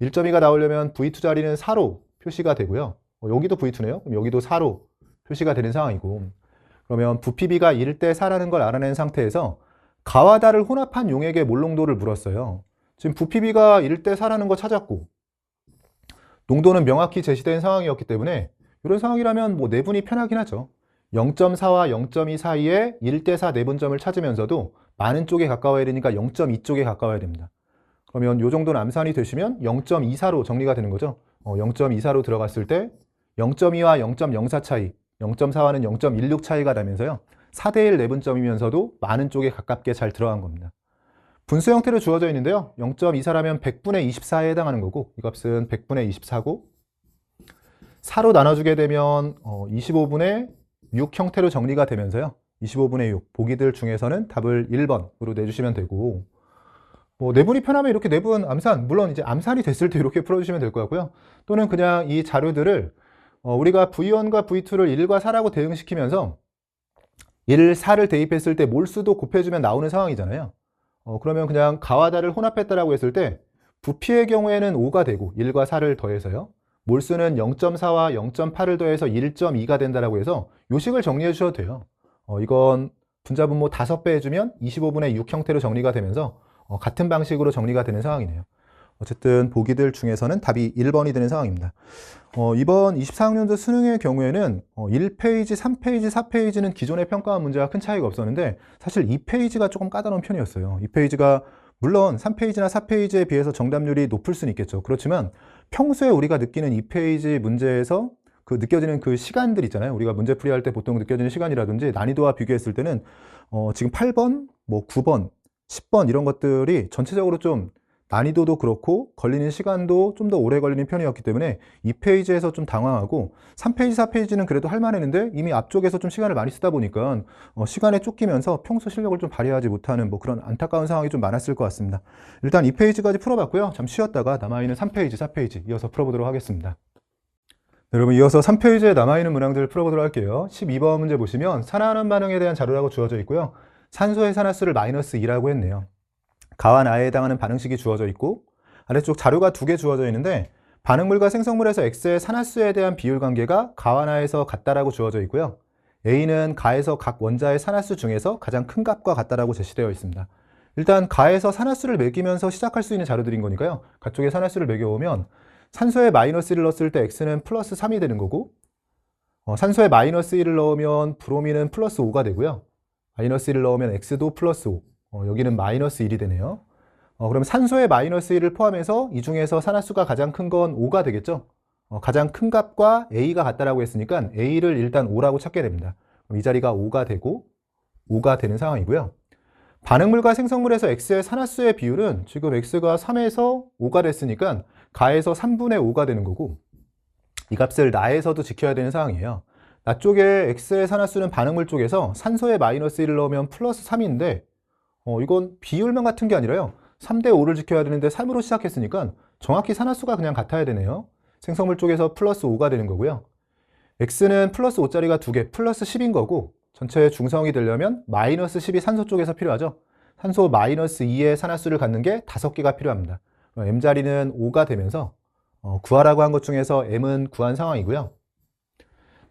1.2가 나오려면 V2 자리는 4로 표시가 되고요. 여기도 V2네요. 그럼 여기도 4로 표시가 되는 상황이고 그러면 부피비가 1대 4라는 걸 알아낸 상태에서 가와 다를 혼합한 용액의 몰농도를 물었어요. 지금 부피비가 1대 4라는 거 찾았고 농도는 명확히 제시된 상황이었기 때문에 이런 상황이라면 내분이 편하긴 하죠. 0.4와 0.2 사이에 1대 4 내분점을 찾으면서도 많은 쪽에 가까워야 되니까 0.2 쪽에 가까워야 됩니다. 그러면 이 정도는 암산이 되시면 0.24로 정리가 되는 거죠. 0.24로 들어갔을 때 0.2와 0.04 차이, 0.4와는 0.16 차이가 나면서요. 4대1 내분점이면서도 많은 쪽에 가깝게 잘 들어간 겁니다. 분수 형태로 주어져 있는데요. 0.24라면 100분의 24에 해당하는 거고 이 값은 100분의 24고 4로 나눠주게 되면 25분의 6 형태로 정리가 되면서요. 25분의 6, 보기들 중에서는 답을 1번으로 내주시면 되고 내분이 편하면 이렇게 내분 암산, 물론 이제 암산이 됐을 때 이렇게 풀어주시면 될 것 같고요. 또는 그냥 이 자료들을 우리가 V1과 V2를 1과 4라고 대응시키면서 1, 4를 대입했을 때 몰수도 곱해주면 나오는 상황이잖아요. 그러면 그냥 가와 다를 혼합했다라고 했을 때 부피의 경우에는 5가 되고 1과 4를 더해서요. 몰수는 0.4와 0.8을 더해서 1.2가 된다라고 해서 요식을 정리해 주셔도 돼요. 이건 분자분모 5배 해주면 25분의 6 형태로 정리가 되면서 같은 방식으로 정리가 되는 상황이네요. 어쨌든 보기들 중에서는 답이 1번이 되는 상황입니다. 이번 24학년도 수능의 경우에는 1페이지, 3페이지, 4페이지는 기존의 평가원 문제와 큰 차이가 없었는데 사실 2페이지가 조금 까다로운 편이었어요. 2페이지가 물론 3페이지나 4페이지에 비해서 정답률이 높을 수는 있겠죠. 그렇지만 평소에 우리가 느끼는 2페이지 문제에서 그 느껴지는 그 시간들 있잖아요. 우리가 문제풀이 할 때 보통 느껴지는 시간이라든지 난이도와 비교했을 때는 지금 8번, 9번, 10번 이런 것들이 전체적으로 좀 난이도도 그렇고 걸리는 시간도 좀 더 오래 걸리는 편이었기 때문에 2페이지에서 좀 당황하고 3페이지, 4페이지는 그래도 할만했는데 이미 앞쪽에서 좀 시간을 많이 쓰다 보니까 시간에 쫓기면서 평소 실력을 좀 발휘하지 못하는 그런 안타까운 상황이 좀 많았을 것 같습니다. 일단 2페이지까지 풀어봤고요. 잠시 쉬었다가 남아있는 3페이지, 4페이지 이어서 풀어보도록 하겠습니다. 네, 여러분 이어서 3페이지에 남아있는 문항들을 풀어보도록 할게요. 12번 문제 보시면 산화하는 반응에 대한 자료라고 주어져 있고요. 산소의 산화수를 마이너스 2라고 했네요. 가와 나에 해당하는 반응식이 주어져 있고 아래쪽 자료가 2개 주어져 있는데 반응물과 생성물에서 X의 산화수에 대한 비율 관계가 가와 나에서 같다라고 주어져 있고요. A는 가에서 각 원자의 산화수 중에서 가장 큰 값과 같다라고 제시되어 있습니다. 일단 가에서 산화수를 매기면서 시작할 수 있는 자료들인 거니까요. 가쪽에 산화수를 매겨오면 산소에 마이너스 1을 넣었을 때 X는 플러스 3이 되는 거고, 산소에 마이너스 1을 넣으면 브로민은 플러스 5가 되고요. 마이너스 1을 넣으면 X도 플러스 5, 여기는 마이너스 1이 되네요. 그럼 산소에 마이너스 1을 포함해서 이 중에서 산화수가 가장 큰 건 5가 되겠죠. 가장 큰 값과 A가 같다라고 했으니까 A를 일단 5라고 찾게 됩니다. 그럼 이 자리가 5가 되고 5가 되는 상황이고요. 반응물과 생성물에서 X의 산화수의 비율은 지금 X가 3에서 5가 됐으니까 가에서 3분의 5가 되는 거고, 이 값을 나에서도 지켜야 되는 상황이에요. 나 쪽에 X의 산화수는 반응물 쪽에서 산소에 마이너스 1을 넣으면 플러스 3인데 이건 비율만 같은 게 아니라요. 3대 5를 지켜야 되는데 3으로 시작했으니까 정확히 산화수가 그냥 같아야 되네요. 생성물 쪽에서 플러스 5가 되는 거고요. X는 플러스 5짜리가 2개, 플러스 10인 거고, 전체 중성이 되려면 마이너스 10이 산소 쪽에서 필요하죠. 산소 마이너스 2의 산화수를 갖는 게 5개가 필요합니다. M자리는 5가 되면서 구하라고 한 것 중에서 M은 구한 상황이고요.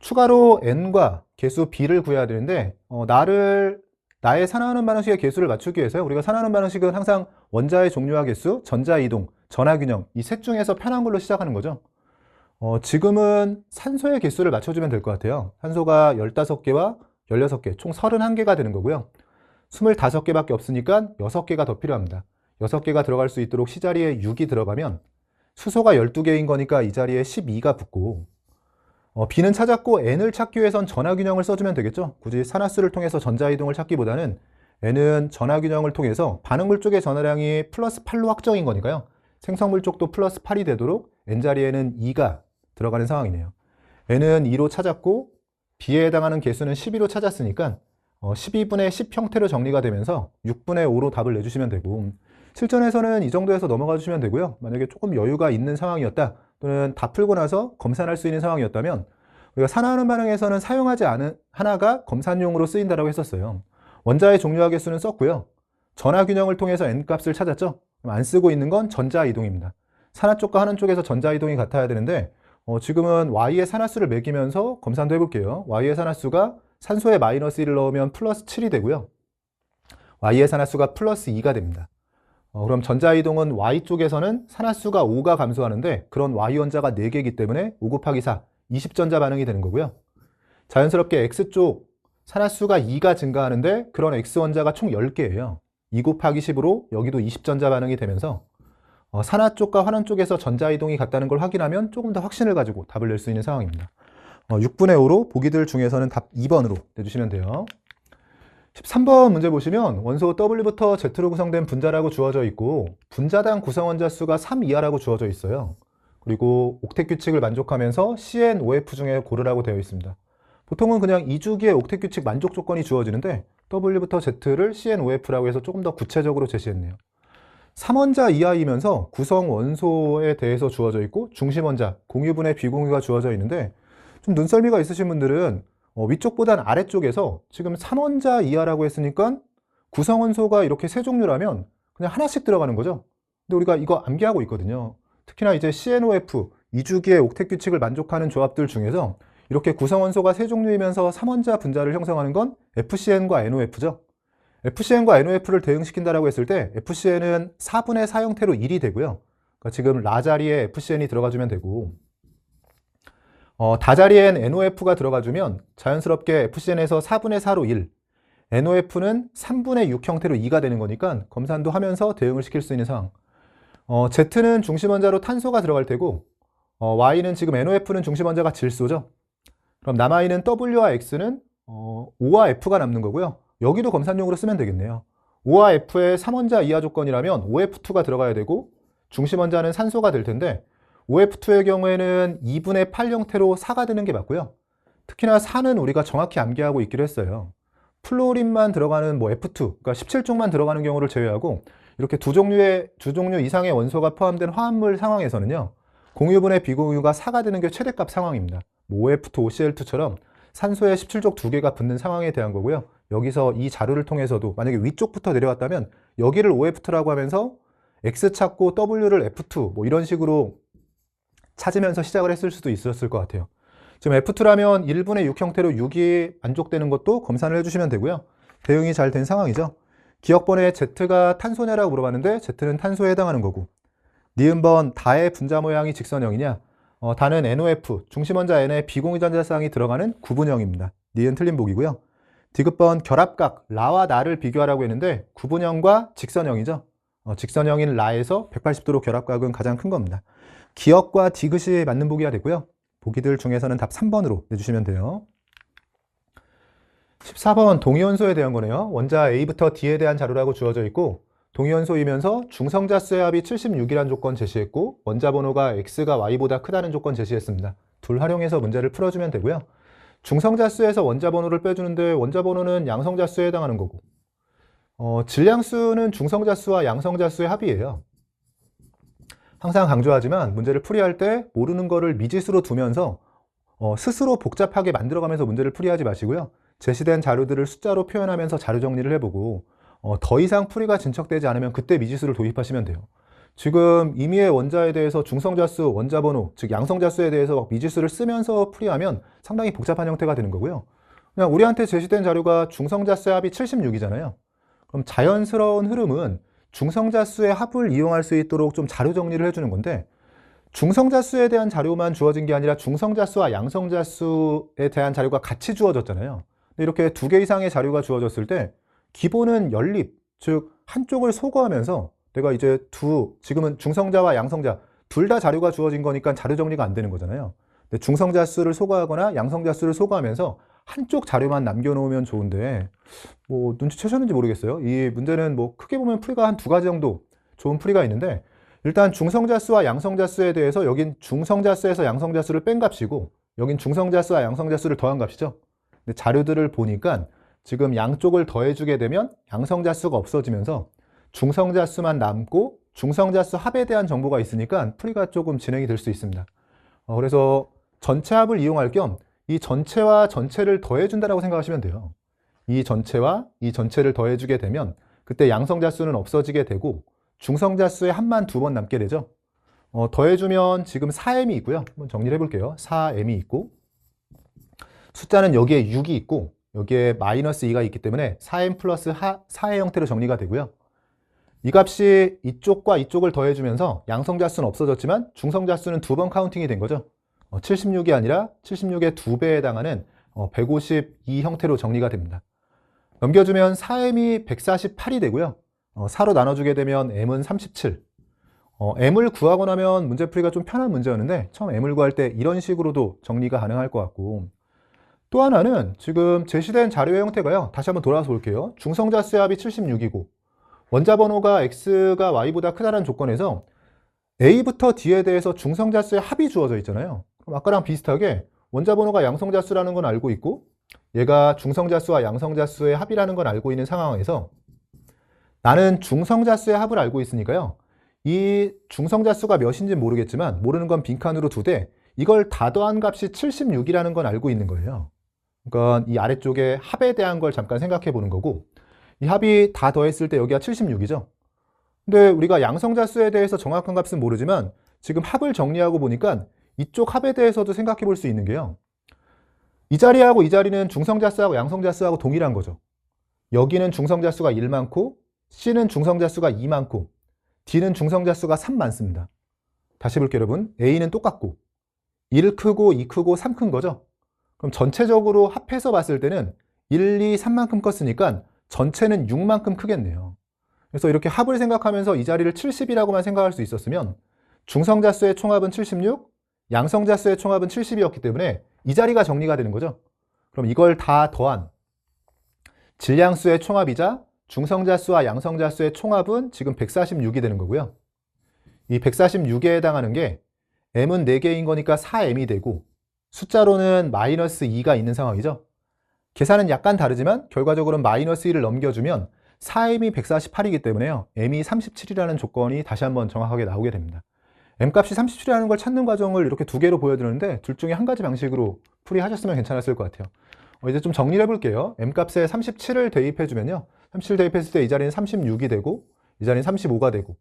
추가로 N과 개수 B를 구해야 되는데 나의 산화하는 반응식의 개수를 맞추기 위해서요. 우리가 산화하는 반응식은 항상 원자의 종류와 개수, 전자 이동, 전하균형 이 셋 중에서 편한 걸로 시작하는 거죠. 지금은 산소의 개수를 맞춰주면 될 것 같아요. 산소가 15개와 16개, 총 31개가 되는 거고요. 25개밖에 없으니까 6개가 더 필요합니다. 6개가 들어갈 수 있도록 C자리에 6이 들어가면 수소가 12개인 거니까 이 자리에 12가 붙고, B는 찾았고 N을 찾기 위해선 전하균형을 써주면 되겠죠. 굳이 산화수를 통해서 전자이동을 찾기보다는 N은 전하균형을 통해서 반응물 쪽의 전하량이 플러스 8로 확정인 거니까요. 생성물 쪽도 플러스 8이 되도록 N자리에는 2가 들어가는 상황이네요. N은 2로 찾았고 B에 해당하는 개수는 12로 찾았으니까 12분의 10 형태로 정리가 되면서 6분의 5로 답을 내주시면 되고, 실전에서는 이 정도에서 넘어가 주시면 되고요. 만약에 조금 여유가 있는 상황이었다, 또는 다 풀고 나서 검산할 수 있는 상황이었다면 우리가 산화하는 반응에서는 사용하지 않은 하나가 검산용으로 쓰인다라고 했었어요. 원자의 종류와 개수는 썼고요. 전하균형을 통해서 N값을 찾았죠. 안 쓰고 있는 건 전자이동입니다. 산화 쪽과 하는 쪽에서 전자이동이 같아야 되는데 지금은 Y의 산화수를 매기면서 검산도 해볼게요. Y의 산화수가 산소에 마이너스 1을 넣으면 플러스 7이 되고요. Y의 산화수가 플러스 2가 됩니다. 그럼 전자이동은 Y쪽에서는 산화수가 5가 감소하는데 그런 Y 원자가 4개이기 때문에 5 곱하기 4, 20전자 반응이 되는 거고요. 자연스럽게 X쪽 산화수가 2가 증가하는데 그런 X 원자가 총 10개예요. 2 곱하기 10으로 여기도 20전자 반응이 되면서 산화 쪽과 환원 쪽에서 전자이동이 같다는 걸 확인하면 조금 더 확신을 가지고 답을 낼 수 있는 상황입니다. 6분의 5로 보기들 중에서는 답 2번으로 내주시면 돼요. 13번 문제 보시면 원소 W부터 Z로 구성된 분자라고 주어져 있고 분자당 구성원자 수가 3 이하라고 주어져 있어요. 그리고 옥텟 규칙을 만족하면서 CnOF 중에 고르라고 되어 있습니다. 보통은 그냥 2주기의 옥텟 규칙 만족 조건이 주어지는데 W부터 Z를 CnOF라고 해서 조금 더 구체적으로 제시했네요. 3원자 이하이면서 구성 원소에 대해서 주어져 있고 중심원자, 공유분의 비공유가 주어져 있는데 좀 눈썰미가 있으신 분들은 위쪽보단 아래쪽에서 지금 3원자 이하라고 했으니까 구성 원소가 이렇게 세 종류라면 그냥 하나씩 들어가는 거죠. 근데 우리가 이거 암기하고 있거든요. 특히나 이제 CnOF, 2주기의 옥텟 규칙을 만족하는 조합들 중에서 이렇게 구성 원소가 세 종류이면서 3원자 분자를 형성하는 건 FCn과 NOF죠. FCn과 NOF를 대응시킨다라고 했을 때 FCn은 4분의 4 형태로 1이 되고요. 그러니까 지금 라 자리에 FCn이 들어가주면 되고 다 자리엔 NOF가 들어가주면 자연스럽게 FCn에서 4분의 4로 1, NOF는 3분의 6 형태로 2가 되는 거니까 검산도 하면서 대응을 시킬 수 있는 상황. Z는 중심원자로 탄소가 들어갈 테고 Y는 지금 NOF는 중심원자가 질소죠. 그럼 남아있는 W와 X는 O와 F가 남는 거고요. 여기도 검산용으로 쓰면 되겠네요. O와 F의 3원자 이하 조건이라면 OF2가 들어가야 되고 중심원자는 산소가 될 텐데 OF2의 경우에는 2분의 8 형태로 4가 되는 게 맞고요. 특히나 4는 우리가 정확히 암기하고 있기로 했어요. 플로린만 들어가는 F2, 그러니까 17종만 들어가는 경우를 제외하고 이렇게 두 종류 이상의 원소가 포함된 화합물 상황에서는요. 공유분의 비공유가 4가 되는 게 최대값 상황입니다. OF2, OCl2처럼 산소에 17족 2개가 붙는 상황에 대한 거고요. 여기서 이 자료를 통해서도 만약에 위쪽부터 내려왔다면 여기를 OF2라고 하면서 X 찾고 W를 F2 뭐 이런 식으로 찾으면서 시작을 했을 수도 있었을 것 같아요. 지금 F2라면 1분의 6 형태로 6이 만족되는 것도 검산을 해주시면 되고요. 대응이 잘 된 상황이죠. 기억번에 Z가 탄소냐라고 물어봤는데 Z는 탄소에 해당하는 거고, 니은번 다의 분자 모양이 직선형이냐? 다는 NOF, 중심원자 N에 비공유전자쌍이 들어가는 구분형입니다. 니은 틀린 보기고요. 디귿번 결합각 라와 나를 비교하라고 했는데 구분형과 직선형이죠. 직선형인 라에서 180도로 결합각은 가장 큰 겁니다. 기억과 디귿이 맞는 보기가 되고요. 보기들 중에서는 답 3번으로 내주시면 돼요. 14번 동위원소에 대한 거네요. 원자 A부터 D에 대한 자료라고 주어져 있고, 동위원소이면서 중성자수의 합이 76이라는 조건 제시했고, 원자 번호가 X가 Y보다 크다는 조건 제시했습니다. 둘 활용해서 문제를 풀어주면 되고요. 중성자수에서 원자 번호를 빼주는데 원자 번호는 양성자수에 해당하는 거고, 질량수는 중성자수와 양성자수의 합이에요. 항상 강조하지만 문제를 풀이할 때 모르는 거를 미지수로 두면서 스스로 복잡하게 만들어가면서 문제를 풀이하지 마시고요. 제시된 자료들을 숫자로 표현하면서 자료 정리를 해보고, 더 이상 풀이가 진척되지 않으면 그때 미지수를 도입하시면 돼요. 지금 임의의 원자에 대해서 중성자수, 원자번호, 즉 양성자수에 대해서 막 미지수를 쓰면서 풀이하면 상당히 복잡한 형태가 되는 거고요. 그냥 우리한테 제시된 자료가 중성자수의 합이 76이잖아요. 그럼 자연스러운 흐름은 중성자수의 합을 이용할 수 있도록 좀 자료 정리를 해주는 건데, 중성자수에 대한 자료만 주어진 게 아니라 중성자수와 양성자수에 대한 자료가 같이 주어졌잖아요. 근데 이렇게 두 개 이상의 자료가 주어졌을 때 기본은 연립, 즉 한쪽을 소거하면서 내가 이제 지금은 중성자와 양성자 둘 다 자료가 주어진 거니까 자료 정리가 안 되는 거잖아요. 근데 중성자수를 소거하거나 양성자수를 소거하면서 한쪽 자료만 남겨놓으면 좋은데, 뭐 눈치채셨는지 모르겠어요. 이 문제는 뭐 크게 보면 풀이가 한 두 가지 정도 좋은 풀이가 있는데, 일단 중성자수와 양성자수에 대해서 여긴 중성자수에서 양성자수를 뺀 값이고, 여긴 중성자수와 양성자수를 더한 값이죠. 근데 자료들을 보니까 지금 양쪽을 더해주게 되면 양성자수가 없어지면서 중성자수만 남고 중성자수 합에 대한 정보가 있으니까 풀이가 조금 진행이 될 수 있습니다. 그래서 전체 합을 이용할 겸 이 전체와 전체를 더해준다라고 생각하시면 돼요. 이 전체와 이 전체를 더해주게 되면 그때 양성자수는 없어지게 되고 중성자수의 합만 두 번 남게 되죠. 더해주면 지금 4m이 있고요. 한번 정리를 해볼게요. 4m이 있고, 숫자는 여기에 6이 있고 여기에 마이너스 2가 있기 때문에 4m 플러스 4의 형태로 정리가 되고요. 이 값이 이쪽과 이쪽을 더해주면서 양성자수는 없어졌지만 중성자수는 두 번 카운팅이 된 거죠. 76이 아니라 76의 2배에 해당하는 152 형태로 정리가 됩니다. 넘겨주면 4m이 148이 되고요. 4로 나눠주게 되면 m은 37. m을 구하고 나면 문제풀이가 좀 편한 문제였는데 처음 m을 구할 때 이런 식으로도 정리가 가능할 것 같고, 또 하나는 지금 제시된 자료의 형태가요. 다시 한번 돌아와서 볼게요. 중성자수의 합이 76이고 원자 번호가 X가 Y보다 크다는 조건에서 A부터 D에 대해서 중성자수의 합이 주어져 있잖아요. 그럼 아까랑 비슷하게 원자 번호가 양성자수라는 건 알고 있고 얘가 중성자수와 양성자수의 합이라는 건 알고 있는 상황에서 나는 중성자수의 합을 알고 있으니까요. 이 중성자수가 몇인지 모르겠지만 모르는 건 빈칸으로 두되 이걸 다 더한 값이 76이라는 건 알고 있는 거예요. 그러니까 이 아래쪽에 합에 대한 걸 잠깐 생각해 보는 거고, 이 합이 다 더했을 때 여기가 76이죠. 근데 우리가 양성자수에 대해서 정확한 값은 모르지만 지금 합을 정리하고 보니까 이쪽 합에 대해서도 생각해 볼 수 있는 게요. 이 자리하고 이 자리는 중성자수하고 양성자수하고 동일한 거죠. 여기는 중성자수가 1 많고 C는 중성자수가 2 많고 D는 중성자수가 3 많습니다. 다시 볼게요, 여러분. A는 똑같고 1 크고 2 크고 3 큰 거죠. 그럼 전체적으로 합해서 봤을 때는 1, 2, 3만큼 컸으니까 전체는 6만큼 크겠네요. 그래서 이렇게 합을 생각하면서 이 자리를 70이라고만 생각할 수 있었으면 중성자수의 총합은 76, 양성자수의 총합은 70이었기 때문에 이 자리가 정리가 되는 거죠. 그럼 이걸 다 더한 질량수의 총합이자 중성자수와 양성자수의 총합은 지금 146이 되는 거고요. 이 146에 해당하는 게 m은 4개인 거니까 4m이 되고 숫자로는 마이너스 2가 있는 상황이죠. 계산은 약간 다르지만 결과적으로는 마이너스 1을 넘겨주면 4m이 148이기 때문에요. m이 37이라는 조건이 다시 한번 정확하게 나오게 됩니다. m값이 37이라는 걸 찾는 과정을 이렇게 두 개로 보여드렸는데 둘 중에 한 가지 방식으로 풀이하셨으면 괜찮았을 것 같아요. 이제 좀 정리를 해볼게요. m값에 37을 대입해주면요. 37 대입했을 때 이 자리는 36이 되고 이 자리는 35가 되고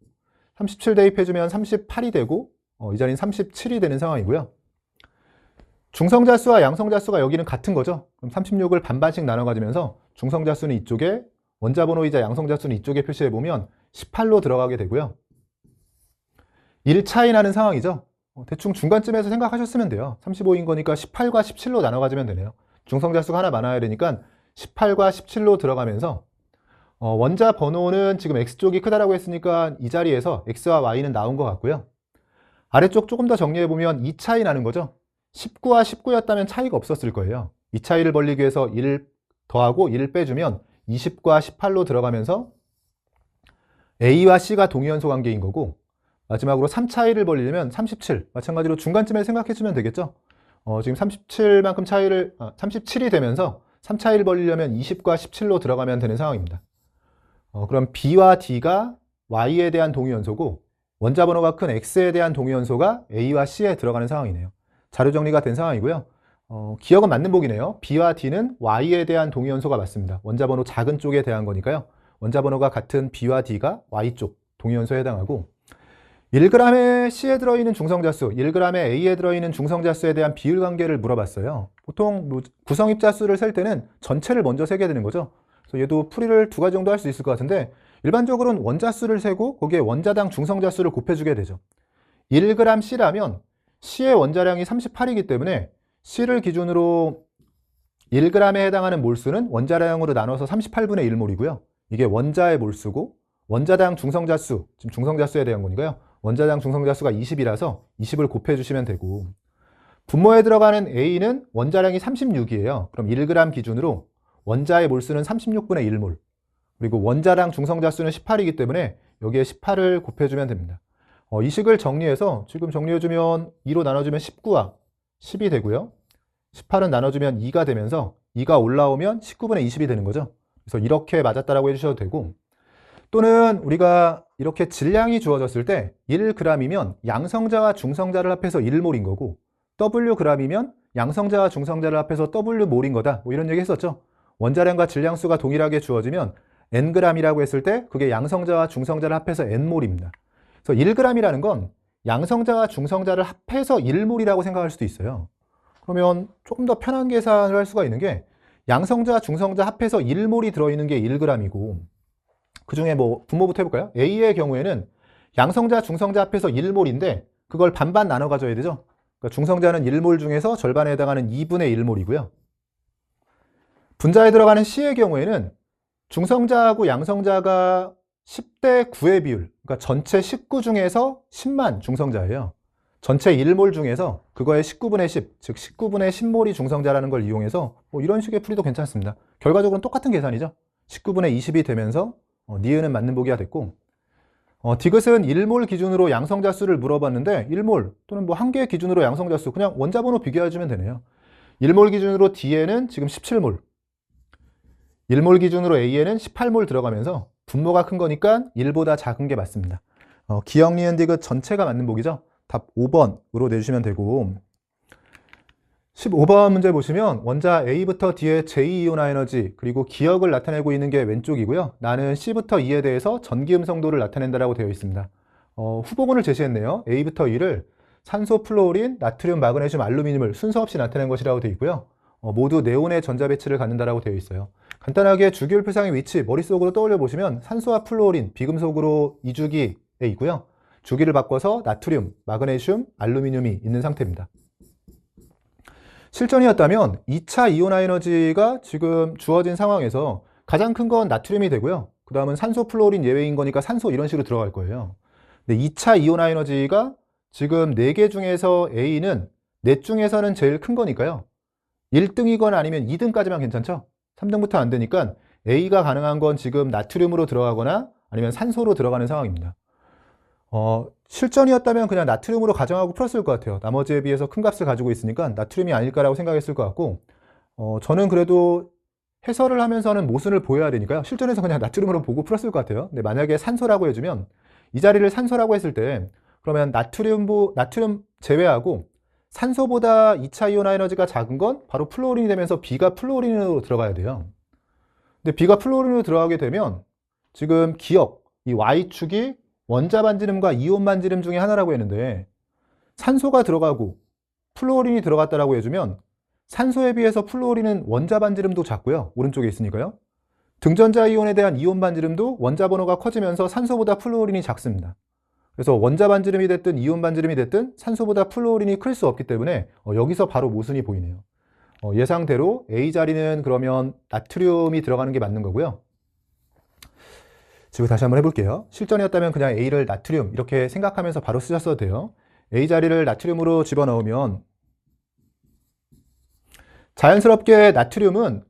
37 대입해주면 38이 되고 이 자리는 37이 되는 상황이고요. 중성자수와 양성자수가 여기는 같은 거죠. 그럼 36을 반반씩 나눠 가지면서 중성자수는 이쪽에 원자 번호이자 양성자 수는 이쪽에 표시해 보면 18로 들어가게 되고요. 1 차이 나는 상황이죠. 대충 중간쯤에서 생각하셨으면 돼요. 35인 거니까 18과 17로 나눠 가지면 되네요. 중성자 수가 하나 많아야 되니까 18과 17로 들어가면서 원자 번호는 지금 X쪽이 크다라고 했으니까 이 자리에서 X와 Y는 나온 것 같고요. 아래쪽 조금 더 정리해보면 2 차이 나는 거죠. 19와 19였다면 차이가 없었을 거예요. 이 차이를 벌리기 위해서 1 더하고 1 빼주면 20과 18로 들어가면서 A와 C가 동위연소 관계인 거고, 마지막으로 3 차이를 벌리려면 37, 마찬가지로 중간쯤에 생각해주면 되겠죠. 지금 37만큼 37이 되면서 3 차이를 벌리려면 20과 17로 들어가면 되는 상황입니다. 그럼 B와 D가 Y에 대한 동위연소고, 원자 번호가 큰 X에 대한 동위연소가 A와 C에 들어가는 상황이네요. 자료 정리가 된 상황이고요. 기억은 맞는 복이네요. B와 D는 Y에 대한 동위연소가 맞습니다. 원자 번호 작은 쪽에 대한 거니까요. 원자 번호가 같은 B와 D가 Y쪽 동위연소에 해당하고, 1g의 C에 들어있는 중성자수, 1g의 A에 들어있는 중성자수에 대한 비율 관계를 물어봤어요. 보통 구성입자수를 셀 때는 전체를 먼저 세게 되는 거죠. 그래서 얘도 풀이를 2가지 정도 할 수 있을 것 같은데, 일반적으로는 원자수를 세고 거기에 원자당 중성자수를 곱해주게 되죠. 1g C라면 C의 원자량이 38이기 때문에 C를 기준으로 1g에 해당하는 몰수는 원자량으로 나눠서 38분의 1몰이고요. 이게 원자의 몰수고, 원자당 중성자수, 지금 중성자수에 대한 거니까요. 원자당 중성자수가 20이라서 20을 곱해주시면 되고, 분모에 들어가는 A는 원자량이 36이에요. 그럼 1g 기준으로 원자의 몰수는 36분의 1몰, 그리고 원자당 중성자수는 18이기 때문에 여기에 18을 곱해주면 됩니다. 이 식을 정리해서 지금 정리해주면 2로 나눠주면 19와 10이 되고요. 18은 나눠주면 2가 되면서 2가 올라오면 19분의 20이 되는 거죠. 그래서 이렇게 맞았다라고 해주셔도 되고, 또는 우리가 이렇게 질량이 주어졌을 때 1g이면 양성자와 중성자를 합해서 1몰인 거고, Wg이면 양성자와 중성자를 합해서 W몰인 거다, 뭐 이런 얘기 했었죠. 원자량과 질량수가 동일하게 주어지면 Ng이라고 했을 때 그게 양성자와 중성자를 합해서 N몰입니다. 그래서 1g이라는 건 양성자와 중성자를 합해서 1몰이라고 생각할 수도 있어요. 그러면 조금 더 편한 계산을 할 수가 있는 게, 양성자, 중성자 합해서 1몰이 들어있는 게 1g이고, 그 중에 뭐 분모부터 해볼까요? A의 경우에는 양성자, 중성자 합해서 1몰인데 그걸 반반 나눠 가져야 되죠. 그러니까 중성자는 1몰 중에서 절반에 해당하는 2분의 1몰이고요. 분자에 들어가는 C의 경우에는 중성자하고 양성자가 10대 9의 비율, 그러니까 전체 19 중에서 10만 중성자예요. 전체 1몰 중에서 그거의 19분의 10, 즉 19분의 10몰이 중성자라는 걸 이용해서 뭐 이런 식의 풀이도 괜찮습니다. 결과적으로는 똑같은 계산이죠. 19분의 20이 되면서 니은은 맞는 보기가 됐고, 디귿은 1몰 기준으로 양성자 수를 물어봤는데 1몰 또는 뭐 한 개 기준으로 양성자 수, 그냥 원자 번호 비교해주면 되네요. 1몰 기준으로 D에는 지금 17몰, 1몰 기준으로 A에는 18몰 들어가면서 분모가 큰 거니까 1보다 작은 게 맞습니다. 기억, 니은, 디귿 전체가 맞는 보기죠. 답 5번으로 내주시면 되고, 15번 문제 보시면 원자 A부터 D의 제2이온화 에너지 그리고 기억을 나타내고 있는 게 왼쪽이고요. 나는 C부터 E에 대해서 전기 음성도를 나타낸다라고 되어 있습니다. 후보군을 제시했네요. A부터 E를 산소, 플루오린, 나트륨, 마그네슘, 알루미늄을 순서 없이 나타낸 것이라고 되어 있고요. 모두 네온의 전자 배치를 갖는다라고 되어 있어요. 간단하게 주기율표상의 위치 머릿속으로 떠올려 보시면 산소와 플루오린, 비금속으로 2주기에 있고요. 주기를 바꿔서 나트륨, 마그네슘, 알루미늄이 있는 상태입니다. 실전이었다면 2차 이온화 에너지가 지금 주어진 상황에서 가장 큰 건 나트륨이 되고요. 그 다음은 산소, 플루오린 예외인 거니까 산소 이런 식으로 들어갈 거예요. 근데 2차 이온화 에너지가 지금 4개 중에서 A는 넷 중에서는 제일 큰 거니까요. 1등이거나 아니면 2등까지만 괜찮죠? 3등부터 안 되니까 A가 가능한 건 지금 나트륨으로 들어가거나 아니면 산소로 들어가는 상황입니다. 실전이었다면 그냥 나트륨으로 가정하고 풀었을 것 같아요. 나머지에 비해서 큰 값을 가지고 있으니까 나트륨이 아닐까라고 생각했을 것 같고, 저는 그래도 해설을 하면서는 모순을 보여야 되니까요. 실전에서 그냥 나트륨으로 보고 풀었을 것 같아요. 근데 만약에 산소라고 해주면 이 자리를 산소라고 했을 때 그러면 나트륨 제외하고 산소보다 2차 이온화 에너지가 작은 건 바로 플루오린이 되면서 B가 플루오린으로 들어가야 돼요. 근데 B가 플루오린으로 들어가게 되면 지금 기억, 이 Y축이 원자 반지름과 이온 반지름 중에 하나라고 했는데 산소가 들어가고 플루오린이 들어갔다라고 해주면 산소에 비해서 플루오린은 원자 반지름도 작고요. 오른쪽에 있으니까요. 등전자 이온에 대한 이온 반지름도 원자 번호가 커지면서 산소보다 플루오린이 작습니다. 그래서 원자 반지름이 됐든 이온 반지름이 됐든 산소보다 플루오린이 클 수 없기 때문에 여기서 바로 모순이 보이네요. 예상대로 A 자리는 그러면 나트륨이 들어가는 게 맞는 거고요. 지금 다시 한번 해볼게요. 실전이었다면 그냥 A를 나트륨 이렇게 생각하면서 바로 쓰셨어도 돼요. A 자리를 나트륨으로 집어넣으면 자연스럽게 나트륨은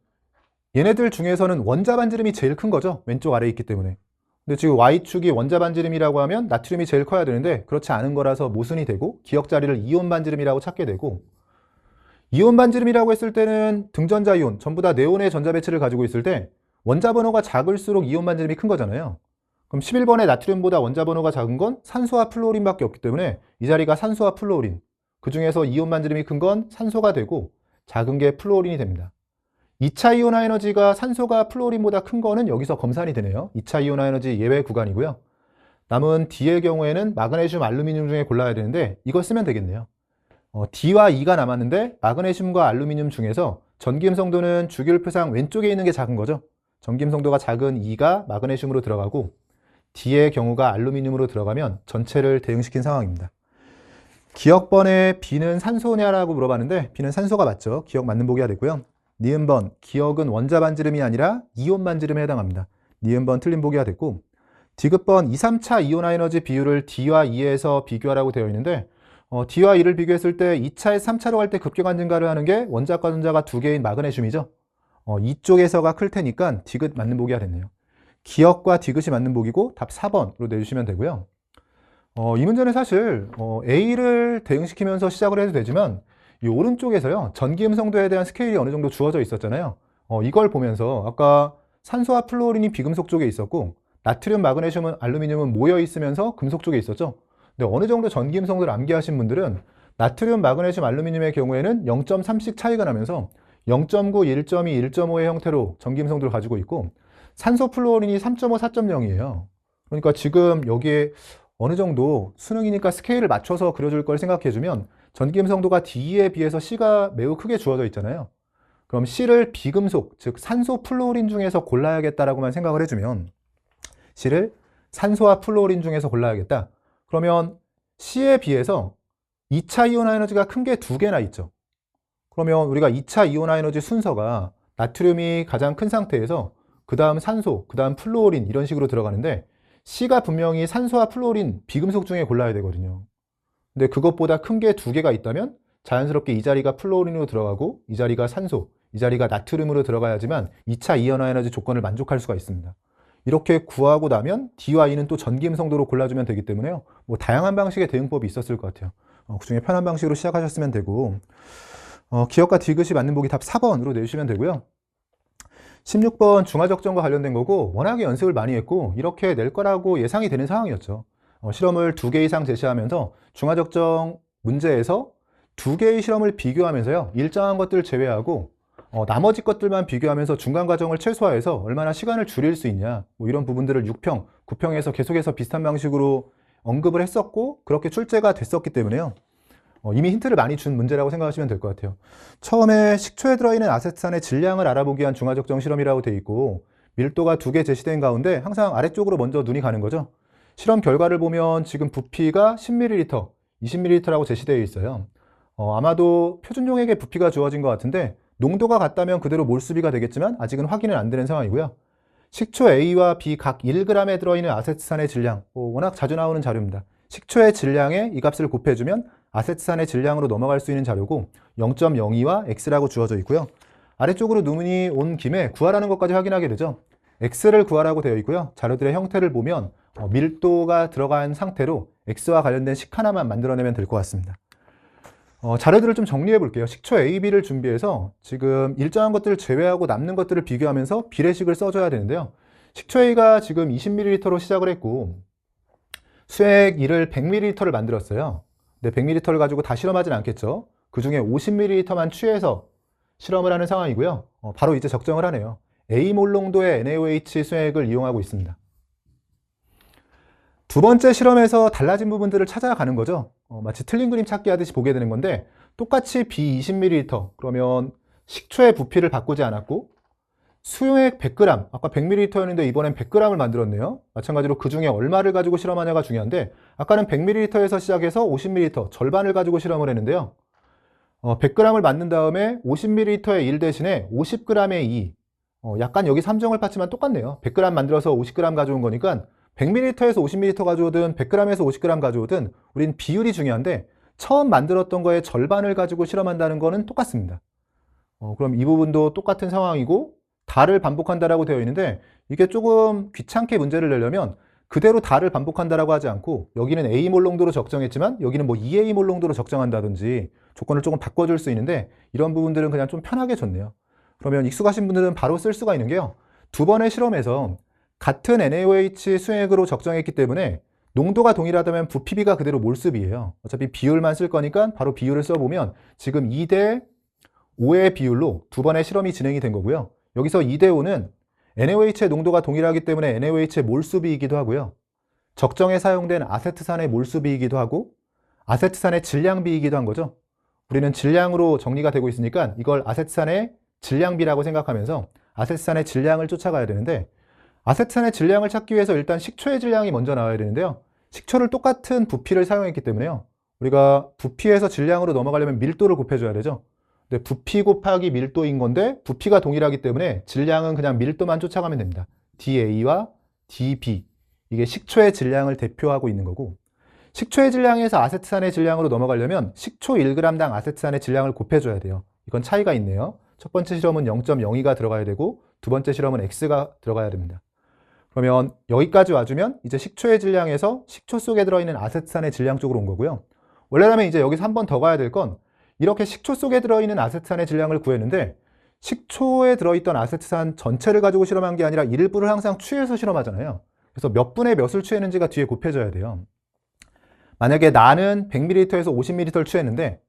얘네들 중에서는 원자 반지름이 제일 큰 거죠. 왼쪽 아래에 있기 때문에. 근데 지금 Y축이 원자 반지름이라고 하면 나트륨이 제일 커야 되는데 그렇지 않은 거라서 모순이 되고 기억 자리를 이온 반지름이라고 찾게 되고, 이온 반지름이라고 했을 때는 등전자 이온 전부 다 네온의 전자 배치를 가지고 있을 때 원자 번호가 작을수록 이온 반지름이 큰 거잖아요. 그럼 11번의 나트륨보다 원자 번호가 작은 건 산소와 플루오린밖에 없기 때문에 이 자리가 산소와 플루오린, 그 중에서 이온 반지름이 큰 건 산소가 되고 작은 게 플루오린이 됩니다. 2차 이온화 에너지가 산소가 플루오린보다 큰 거는 여기서 검산이 되네요. 2차 이온화 에너지 예외 구간이고요. 남은 D의 경우에는 마그네슘, 알루미늄 중에 골라야 되는데 이거 쓰면 되겠네요. D와 E가 남았는데 마그네슘과 알루미늄 중에서 전기음성도는 주기율표상 왼쪽에 있는 게 작은 거죠. 전기음성도가 작은 E가 마그네슘으로 들어가고 D의 경우가 알루미늄으로 들어가면 전체를 대응시킨 상황입니다. 기억번에 B는 산소냐라고 물어봤는데 B는 산소가 맞죠. 기억 맞는 보기가 됐고요. 니은번, 기억은 원자 반지름이 아니라 이온 반지름에 해당합니다. 니은번 틀린 보기가 됐고, 디귿번 2, 3차 이온화 에너지 비율을 D와 E에서 비교하라고 되어 있는데 D와 E를 비교했을 때 2차에서 3차로 갈 때 급격한 증가를 하는 게 원자과 전자가 두 개인 마그네슘이죠. 이쪽에서가 클 테니까 디귿 맞는 보기가 됐네요. 기억과 디귿이 맞는 보기고 답 4번으로 내주시면 되고요. 이 문제는 사실 A를 대응시키면서 시작을 해도 되지만 이 오른쪽에서요, 전기음성도에 대한 스케일이 어느 정도 주어져 있었잖아요. 이걸 보면서 아까 산소와 플루오린이 비금속 쪽에 있었고 나트륨, 마그네슘은, 알루미늄은 모여 있으면서 금속 쪽에 있었죠. 근데 어느 정도 전기음성도를 암기하신 분들은 나트륨, 마그네슘, 알루미늄의 경우에는 0.3씩 차이가 나면서 0.9, 1.2, 1.5의 형태로 전기음성도를 가지고 있고 산소 플루오린이 3.5, 4.0이에요. 그러니까 지금 여기에 어느 정도 수능이니까 스케일을 맞춰서 그려줄 걸 생각해주면 전기음성도가 D에 비해서 C가 매우 크게 주어져 있잖아요. 그럼 C를 비금속, 즉 산소 플루오린 중에서 골라야겠다라고만 생각을 해주면 C를 산소와 플루오린 중에서 골라야겠다. 그러면 C에 비해서 2차 이온화 에너지가 큰 게 두 개나 있죠. 그러면 우리가 2차 이온화 에너지 순서가 나트륨이 가장 큰 상태에서 그 다음 산소, 그 다음 플루오린 이런 식으로 들어가는데 C가 분명히 산소와 플루오린 비금속 중에 골라야 되거든요. 근데 그것보다 큰 게 두 개가 있다면 자연스럽게 이 자리가 플루오린으로 들어가고 이 자리가 산소, 이 자리가 나트륨으로 들어가야지만 2차 이온화 에너지 조건을 만족할 수가 있습니다. 이렇게 구하고 나면 D와 E는 또 전기음성도로 골라주면 되기 때문에요. 뭐 다양한 방식의 대응법이 있었을 것 같아요. 그 중에 편한 방식으로 시작하셨으면 되고, 기억과 디귿이 맞는 보기 답 4번으로 내주시면 되고요. 16번 중화적정과 관련된 거고 워낙에 연습을 많이 했고 이렇게 낼 거라고 예상이 되는 상황이었죠. 실험을 2개 이상 제시하면서 중화적정 문제에서 2개의 실험을 비교하면서요, 일정한 것들을 제외하고 나머지 것들만 비교하면서 중간 과정을 최소화해서 얼마나 시간을 줄일 수 있냐, 뭐 이런 부분들을 6평, 9평에서 계속해서 비슷한 방식으로 언급을 했었고 그렇게 출제가 됐었기 때문에요. 이미 힌트를 많이 준 문제라고 생각하시면 될 것 같아요. 처음에 식초에 들어있는 아세트산의 질량을 알아보기 위한 중화적정 실험이라고 되어 있고 밀도가 2개 제시된 가운데 항상 아래쪽으로 먼저 눈이 가는 거죠. 실험 결과를 보면 지금 부피가 10ml, 20ml라고 제시되어 있어요. 아마도 표준용액의 부피가 주어진 것 같은데 농도가 같다면 그대로 몰수비가 되겠지만 아직은 확인은 안 되는 상황이고요. 식초 A와 B 각 1g에 들어있는 아세트산의 질량, 워낙 자주 나오는 자료입니다. 식초의 질량에 이 값을 곱해주면 아세트산의 질량으로 넘어갈 수 있는 자료고 0.02와 X라고 주어져 있고요. 아래쪽으로 눈이 온 김에 구하라는 것까지 확인하게 되죠. X를 구하라고 되어 있고요. 자료들의 형태를 보면 밀도가 들어간 상태로 X와 관련된 식 하나만 만들어내면 될 것 같습니다. 자료들을 좀 정리해 볼게요. 식초 A, B를 준비해서 지금 일정한 것들을 제외하고 남는 것들을 비교하면서 비례식을 써줘야 되는데요. 식초 A가 지금 20ml로 시작을 했고 수액 1을 100ml를 만들었어요. 근데 100ml를 가지고 다 실험하진 않겠죠. 그 중에 50ml만 취해서 실험을 하는 상황이고요. 바로 이제 적정을 하네요. A몰 농도의 NaOH 수액을 이용하고 있습니다. 두 번째 실험에서 달라진 부분들을 찾아가는 거죠. 마치 틀린 그림 찾기 하듯이 보게 되는 건데 똑같이 B 20ml, 그러면 식초의 부피를 바꾸지 않았고 수용액 100g, 아까 100ml였는데 이번엔 100g을 만들었네요. 마찬가지로 그 중에 얼마를 가지고 실험하냐가 중요한데 아까는 100ml에서 시작해서 50ml, 절반을 가지고 실험을 했는데요. 100g을 만든 다음에 50ml의 1 대신에 50g의 2. 약간 여기 함정을 팠지만 똑같네요. 100g 만들어서 50g 가져온 거니까 100ml에서 50ml 가져오든 100g에서 50g 가져오든 우린 비율이 중요한데 처음 만들었던 거의 절반을 가지고 실험한다는 거는 똑같습니다. 그럼 이 부분도 똑같은 상황이고 다를 반복한다라고 되어 있는데 이게 조금 귀찮게 문제를 내려면 그대로 다를 반복한다라고 하지 않고 여기는 A몰 농도로 적정했지만 여기는 뭐 2A몰 농도로 적정한다든지 조건을 조금 바꿔줄 수 있는데 이런 부분들은 그냥 좀 편하게 줬네요. 그러면 익숙하신 분들은 바로 쓸 수가 있는 게요. 두 번의 실험에서 같은 NaOH 수액으로 적정했기 때문에 농도가 동일하다면 부피비가 그대로 몰수비예요. 어차피 비율만 쓸 거니까 바로 비율을 써보면 지금 2대 5의 비율로 두 번의 실험이 진행이 된 거고요. 여기서 2대 5는 NaOH의 농도가 동일하기 때문에 NaOH의 몰수비이기도 하고요. 적정에 사용된 아세트산의 몰수비이기도 하고 아세트산의 질량비이기도 한 거죠. 우리는 질량으로 정리가 되고 있으니까 이걸 아세트산의 질량비라고 생각하면서 아세트산의 질량을 쫓아가야 되는데 아세트산의 질량을 찾기 위해서 일단 식초의 질량이 먼저 나와야 되는데요. 식초를 똑같은 부피를 사용했기 때문에요. 우리가 부피에서 질량으로 넘어가려면 밀도를 곱해줘야 되죠. 근데 부피 곱하기 밀도인 건데 부피가 동일하기 때문에 질량은 그냥 밀도만 쫓아가면 됩니다. dA와 dB 이게 식초의 질량을 대표하고 있는 거고 식초의 질량에서 아세트산의 질량으로 넘어가려면 식초 1g당 아세트산의 질량을 곱해줘야 돼요. 이건 차이가 있네요. 첫 번째 실험은 0.02가 들어가야 되고 두 번째 실험은 X가 들어가야 됩니다. 그러면 여기까지 와주면 이제 식초의 질량에서 식초 속에 들어있는 아세트산의 질량 쪽으로 온 거고요. 원래라면 이제 여기서 한 번 더 가야 될 건 이렇게 식초 속에 들어있는 아세트산의 질량을 구했는데 식초에 들어있던 아세트산 전체를 가지고 실험한 게 아니라 일부를 항상 취해서 실험하잖아요. 그래서 몇 분의 몇을 취했는지가 뒤에 곱해져야 돼요. 만약에 나는 100ml에서 50ml를 취했는데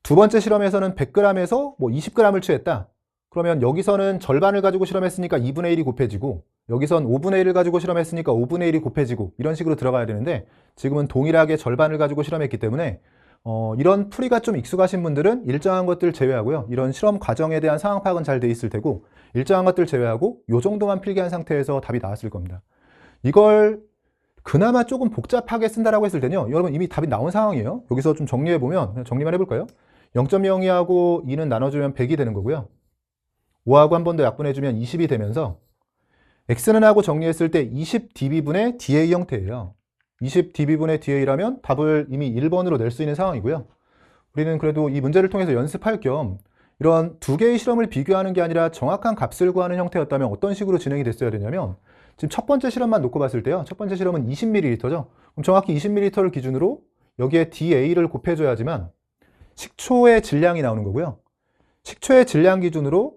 두 번째 실험에서는 100g에서 뭐 20g을 취했다. 그러면 여기서는 절반을 가지고 실험했으니까 2분의 1이 곱해지고 여기선 5분의 1을 가지고 실험했으니까 5분의 1이 곱해지고 이런 식으로 들어가야 되는데 지금은 동일하게 절반을 가지고 실험했기 때문에 이런 풀이가 좀 익숙하신 분들은 일정한 것들 제외하고요. 이런 실험 과정에 대한 상황 파악은 잘 돼 있을 테고 일정한 것들 제외하고 이 정도만 필기한 상태에서 답이 나왔을 겁니다. 이걸 그나마 조금 복잡하게 쓴다라고 했을 때는요. 여러분 이미 답이 나온 상황이에요. 여기서 좀 정리해보면 정리만 해볼까요? 0.02하고 2는 나눠주면 100이 되는 거고요. 5하고 한 번 더 약분해주면 20이 되면서 X는 하고 정리했을 때 20dB분의 dA 형태예요. 20dB분의 dA라면 답을 이미 1번으로 낼 수 있는 상황이고요. 우리는 그래도 이 문제를 통해서 연습할 겸 이런 두 개의 실험을 비교하는 게 아니라 정확한 값을 구하는 형태였다면 어떤 식으로 진행이 됐어야 되냐면 지금 첫 번째 실험만 놓고 봤을 때요. 첫 번째 실험은 20ml죠. 그럼 정확히 20ml를 기준으로 여기에 dA를 곱해줘야지만 식초의 질량이 나오는 거고요. 식초의 질량 기준으로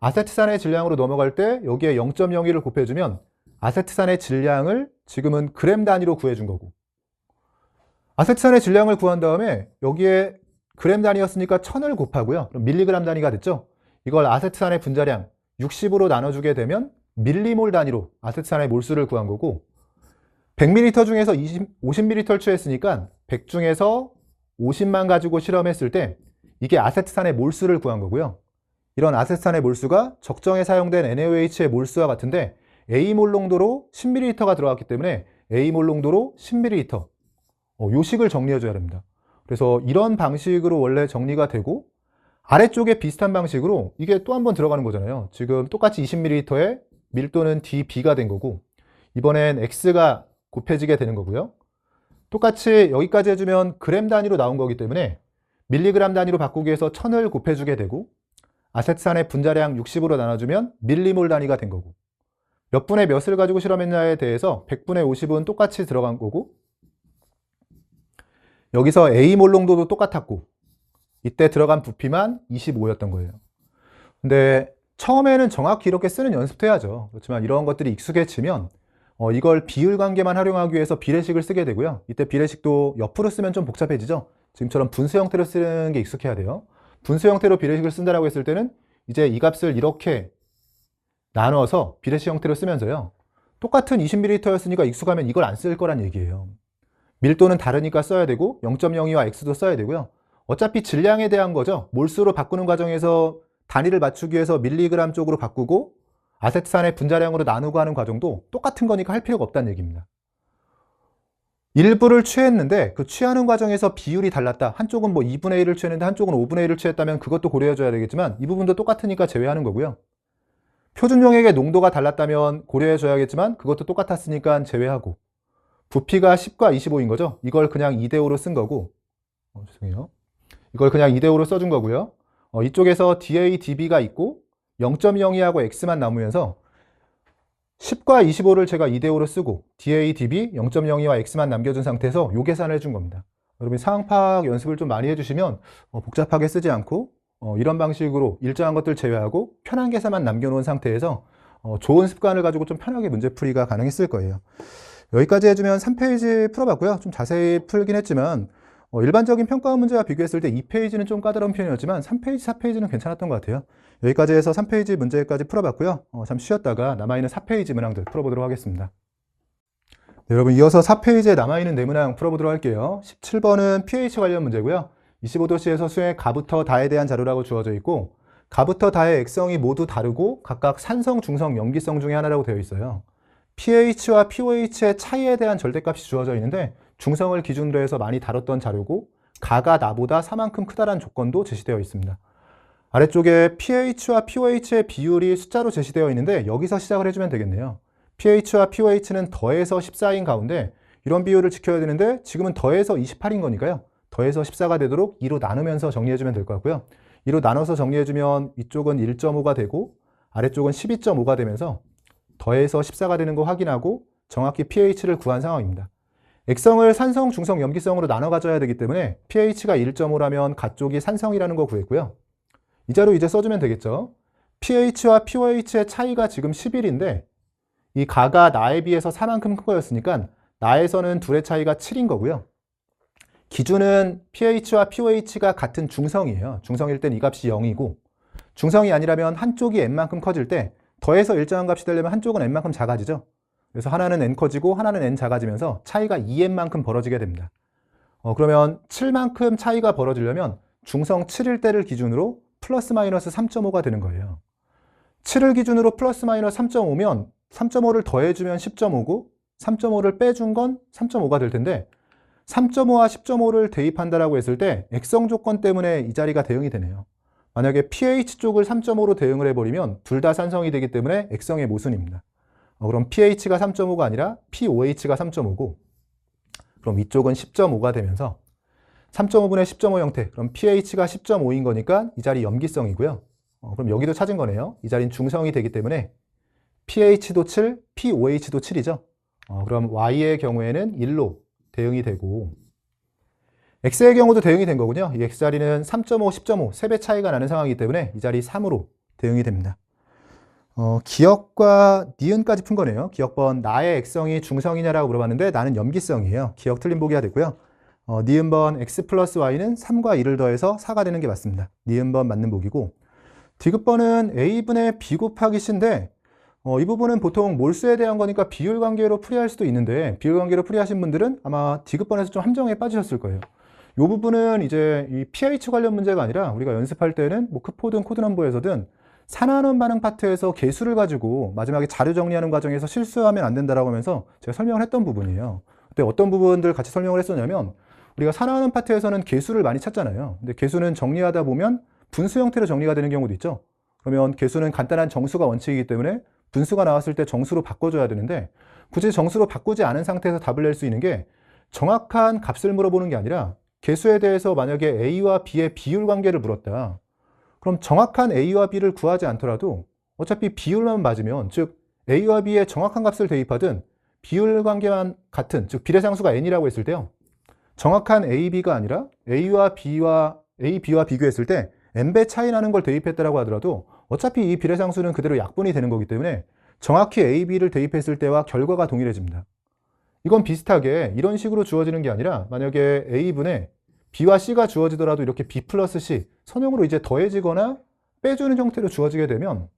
아세트산의 질량으로 넘어갈 때 여기에 0.02를 곱해주면 아세트산의 질량을 지금은 그램 단위로 구해준 거고 아세트산의 질량을 구한 다음에 여기에 그램 단위였으니까 1000을 곱하고요. 그럼 밀리그램 단위가 됐죠. 이걸 아세트산의 분자량 60으로 나눠주게 되면 밀리몰 단위로 아세트산의 몰수를 구한 거고 100ml 중에서 50ml를 취했으니까 100 중에서 50만 가지고 실험했을 때 이게 아세트산의 몰수를 구한 거고요. 이런 아세트산의 몰수가 적정에 사용된 NaOH의 몰수와 같은데 A몰 농도로 10ml가 들어갔기 때문에 A몰 농도로 10ml 요 식을 정리해줘야 됩니다. 그래서 이런 방식으로 원래 정리가 되고 아래쪽에 비슷한 방식으로 이게 또 한 번 들어가는 거잖아요. 지금 똑같이 20ml에 밀도는 dB가 된 거고 이번엔 X가 곱해지게 되는 거고요. 똑같이 여기까지 해주면 그램 단위로 나온 거기 때문에 밀리그램 단위로 바꾸기 위해서 1000을 곱해주게 되고 아세트산의 분자량 60으로 나눠주면 밀리몰 단위가 된 거고 몇 분의 몇을 가지고 실험했냐에 대해서 100분의 50은 똑같이 들어간 거고 여기서 A몰 농도도 똑같았고 이때 들어간 부피만 25였던 거예요. 근데 처음에는 정확히 이렇게 쓰는 연습도 해야죠. 그렇지만 이런 것들이 익숙해지면 이걸 비율 관계만 활용하기 위해서 비례식을 쓰게 되고요. 이때 비례식도 옆으로 쓰면 좀 복잡해지죠. 지금처럼 분수 형태로 쓰는 게 익숙해야 돼요. 분수 형태로 비례식을 쓴다라고 했을 때는 이제 이 값을 이렇게 나눠서 비례식 형태로 쓰면서요. 똑같은 20ml였으니까 익숙하면 이걸 안 쓸 거란 얘기예요. 밀도는 다르니까 써야 되고 0.02와 X도 써야 되고요. 어차피 질량에 대한 거죠. 몰수로 바꾸는 과정에서 단위를 맞추기 위해서 밀리그램 쪽으로 바꾸고 아세트산의 분자량으로 나누고 하는 과정도 똑같은 거니까 할 필요가 없다는 얘기입니다. 일부를 취했는데 그 취하는 과정에서 비율이 달랐다. 한쪽은 뭐 2분의 1을 취했는데 한쪽은 5분의 1을 취했다면 그것도 고려해줘야 되겠지만 이 부분도 똑같으니까 제외하는 거고요. 표준 용액의 농도가 달랐다면 고려해줘야겠지만 그것도 똑같았으니까 제외하고, 부피가 10과 25인 거죠. 이걸 그냥 2대5로 쓴 거고, 죄송해요. 이걸 그냥 2대5로 써준 거고요. 이쪽에서 dA, dB가 있고 0.02하고 x만 남으면서 10과 25를 제가 2대5로 쓰고 dA, dB, 0.02와 x만 남겨준 상태에서 요 계산을 해준 겁니다. 여러분 상황 파악 연습을 좀 많이 해주시면 복잡하게 쓰지 않고 이런 방식으로 일정한 것들 제외하고 편한 계산만 남겨놓은 상태에서 좋은 습관을 가지고 좀 편하게 문제풀이가 가능했을 거예요. 여기까지 해주면 3페이지 풀어봤고요. 좀 자세히 풀긴 했지만 일반적인 평가원 문제와 비교했을 때 2페이지는 좀 까다로운 편이었지만 3페이지, 4페이지는 괜찮았던 것 같아요. 여기까지 해서 3페이지 문제까지 풀어봤고요. 잠시 쉬었다가 남아있는 4페이지 문항들 풀어보도록 하겠습니다. 네, 여러분 이어서 4페이지에 남아있는 내문항 풀어보도록 할게요. 17번은 pH 관련 문제고요. 25도씨에서 수의 가부터 다에 대한 자료라고 주어져 있고 가부터 다의 액성이 모두 다르고 각각 산성, 중성, 염기성 중에 하나라고 되어 있어요. pH와 pOH의 차이에 대한 절대값이 주어져 있는데 중성을 기준으로 해서 많이 다뤘던 자료고 가가 나보다 4만큼 크다라는 조건도 제시되어 있습니다. 아래쪽에 pH와 pOH의 비율이 숫자로 제시되어 있는데 여기서 시작을 해주면 되겠네요. pH와 pOH는 더해서 14인 가운데 이런 비율을 지켜야 되는데 지금은 더해서 28인 거니까요. 더해서 14가 되도록 2로 나누면서 정리해주면 될 것 같고요. 2로 나눠서 정리해주면 위쪽은 1.5가 되고 아래쪽은 12.5가 되면서 더해서 14가 되는 거 확인하고 정확히 pH를 구한 상황입니다. 액성을 산성, 중성, 염기성으로 나눠 가져야 되기 때문에 pH가 1.5라면 가쪽이 산성이라는 거 구했고요. 이 자료 이제 써주면 되겠죠. pH와 pOH의 차이가 지금 11인데 이 가가 나에 비해서 4만큼 큰 거였으니까 나에서는 둘의 차이가 7인 거고요. 기준은 pH와 pOH가 같은 중성이에요. 중성일 땐 이 값이 0이고 중성이 아니라면 한쪽이 n만큼 커질 때 더해서 일정한 값이 되려면 한쪽은 n만큼 작아지죠. 그래서 하나는 n 커지고 하나는 n 작아지면서 차이가 2n만큼 벌어지게 됩니다. 그러면 7만큼 차이가 벌어지려면 중성 7일 때를 기준으로 플러스 마이너스 3.5가 되는 거예요. 7을 기준으로 플러스 마이너스 3.5면 3.5를 더해주면 10.5고 3.5를 빼준 건 3.5가 될 텐데 3.5와 10.5를 대입한다라고 했을 때 액성 조건 때문에 이 자리가 대응이 되네요. 만약에 pH 쪽을 3.5로 대응을 해버리면 둘 다 산성이 되기 때문에 액성의 모순입니다. 그럼 pH가 3.5가 아니라 pOH가 3.5고 그럼 이쪽은 10.5가 되면서 3.5분의 10.5 형태, 그럼 pH가 10.5인 거니까 이 자리 염기성이고요. 그럼 여기도 찾은 거네요. 이 자리는 중성이 되기 때문에 pH도 7, pOH도 7이죠. 그럼 Y의 경우에는 1로 대응이 되고 X의 경우도 대응이 된 거군요. 이 X자리는 3.5, 10.5, 3배 차이가 나는 상황이기 때문에 이 자리 3으로 대응이 됩니다. 기억과 니은까지 푼 거네요. 기억번 나의 액성이 중성이냐라고 물어봤는데 나는 염기성이에요. 기억 틀린 보기가 됐고요. 니은번 x 플러스 y는 3과 2를 더해서 4가 되는 게 맞습니다. 니은번 맞는 보기고 디귿번은 a분의 b 곱하기 c인데 이 부분은 보통 몰수에 대한 거니까 비율 관계로 풀이할 수도 있는데 비율 관계로 풀이하신 분들은 아마 디귿번에서 좀 함정에 빠지셨을 거예요. 이 부분은 이제 이 pH 관련 문제가 아니라 우리가 연습할 때는 뭐 크포든 코드넘버에서든 산화원 반응 파트에서 개수를 가지고 마지막에 자료 정리하는 과정에서 실수하면 안 된다라고 하면서 제가 설명을 했던 부분이에요. 그때 어떤 부분들 같이 설명을 했었냐면 우리가 산화하는 파트에서는 개수를 많이 찾잖아요. 근데 개수는 정리하다 보면 분수 형태로 정리가 되는 경우도 있죠. 그러면 개수는 간단한 정수가 원칙이기 때문에 분수가 나왔을 때 정수로 바꿔줘야 되는데 굳이 정수로 바꾸지 않은 상태에서 답을 낼 수 있는 게 정확한 값을 물어보는 게 아니라 개수에 대해서 만약에 A와 B의 비율 관계를 물었다. 그럼 정확한 A와 B를 구하지 않더라도 어차피 비율만 맞으면 즉 A와 B의 정확한 값을 대입하든 비율 관계만 같은 즉 비례상수가 n이라고 했을 때요. 정확한 A, B가 아니라 A와 B와 비교했을 때 n배 차이 나는 걸 대입했다라고 하더라도 어차피 이 비례상수는 그대로 약분이 되는 거기 때문에 정확히 A, B를 대입했을 때와 결과가 동일해집니다. 이건 비슷하게 이런 식으로 주어지는 게 아니라 만약에 A분에 B와 C가 주어지더라도 이렇게 B 플러스 C 선형으로 이제 더해지거나 빼주는 형태로 주어지게 되면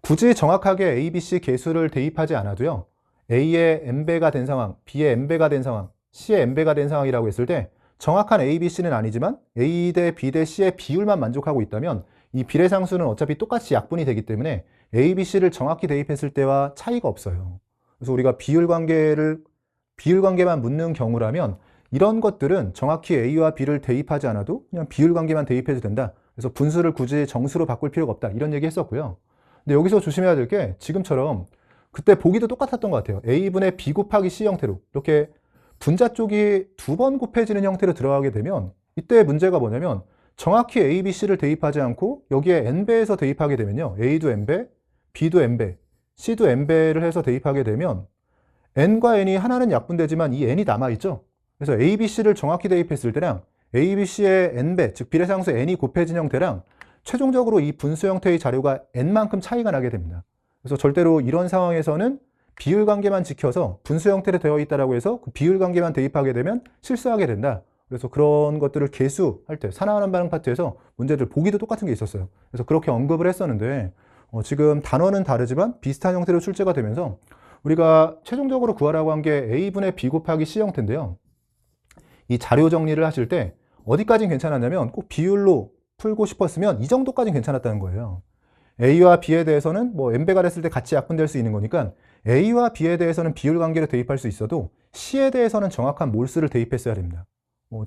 굳이 정확하게 A, B, C 개수를 대입하지 않아도요. A의 n배가 된 상황, B의 n배가 된 상황, C의 n배가 된 상황이라고 했을 때 정확한 A, B, C는 아니지만 A 대 B 대 C의 비율만 만족하고 있다면 이 비례상수는 어차피 똑같이 약분이 되기 때문에 A, B, C를 정확히 대입했을 때와 차이가 없어요. 그래서 우리가 비율관계만 묻는 경우라면 이런 것들은 정확히 A와 B를 대입하지 않아도 그냥 비율관계만 대입해도 된다. 그래서 분수를 굳이 정수로 바꿀 필요가 없다. 이런 얘기 했었고요. 근데 여기서 조심해야 될 게 지금처럼 그때 보기도 똑같았던 것 같아요. A분의 B 곱하기 C 형태로 이렇게 분자 쪽이 두 번 곱해지는 형태로 들어가게 되면 이때 문제가 뭐냐면 정확히 A, B, C를 대입하지 않고 여기에 n배에서 대입하게 되면요. A도 n배, B도 n배, C도 n배를 해서 대입하게 되면 n과 n이 하나는 약분되지만 이 n이 남아있죠. 그래서 A, B, C를 정확히 대입했을 때랑 A, B, C의 n배, 즉 비례상수 n이 곱해진 형태랑 최종적으로 이 분수 형태의 자료가 n만큼 차이가 나게 됩니다. 그래서 절대로 이런 상황에서는 비율관계만 지켜서 분수 형태로 되어 있다고 해서 그 비율관계만 대입하게 되면 실수하게 된다. 그래서 그런 것들을 계수할 때 산화하는 반응 파트에서 문제들 보기도 똑같은 게 있었어요. 그래서 그렇게 언급을 했었는데 지금 단어는 다르지만 비슷한 형태로 출제가 되면서 우리가 최종적으로 구하라고 한 게 A분의 B 곱하기 C 형태인데요. 이 자료 정리를 하실 때 어디까지는 괜찮았냐면 꼭 비율로 풀고 싶었으면 이 정도까지는 괜찮았다는 거예요. A와 B에 대해서는 뭐 n배가 됐을 때 같이 약분될 수 있는 거니까 A와 B에 대해서는 비율 관계를 대입할 수 있어도 C에 대해서는 정확한 몰수를 대입했어야 됩니다.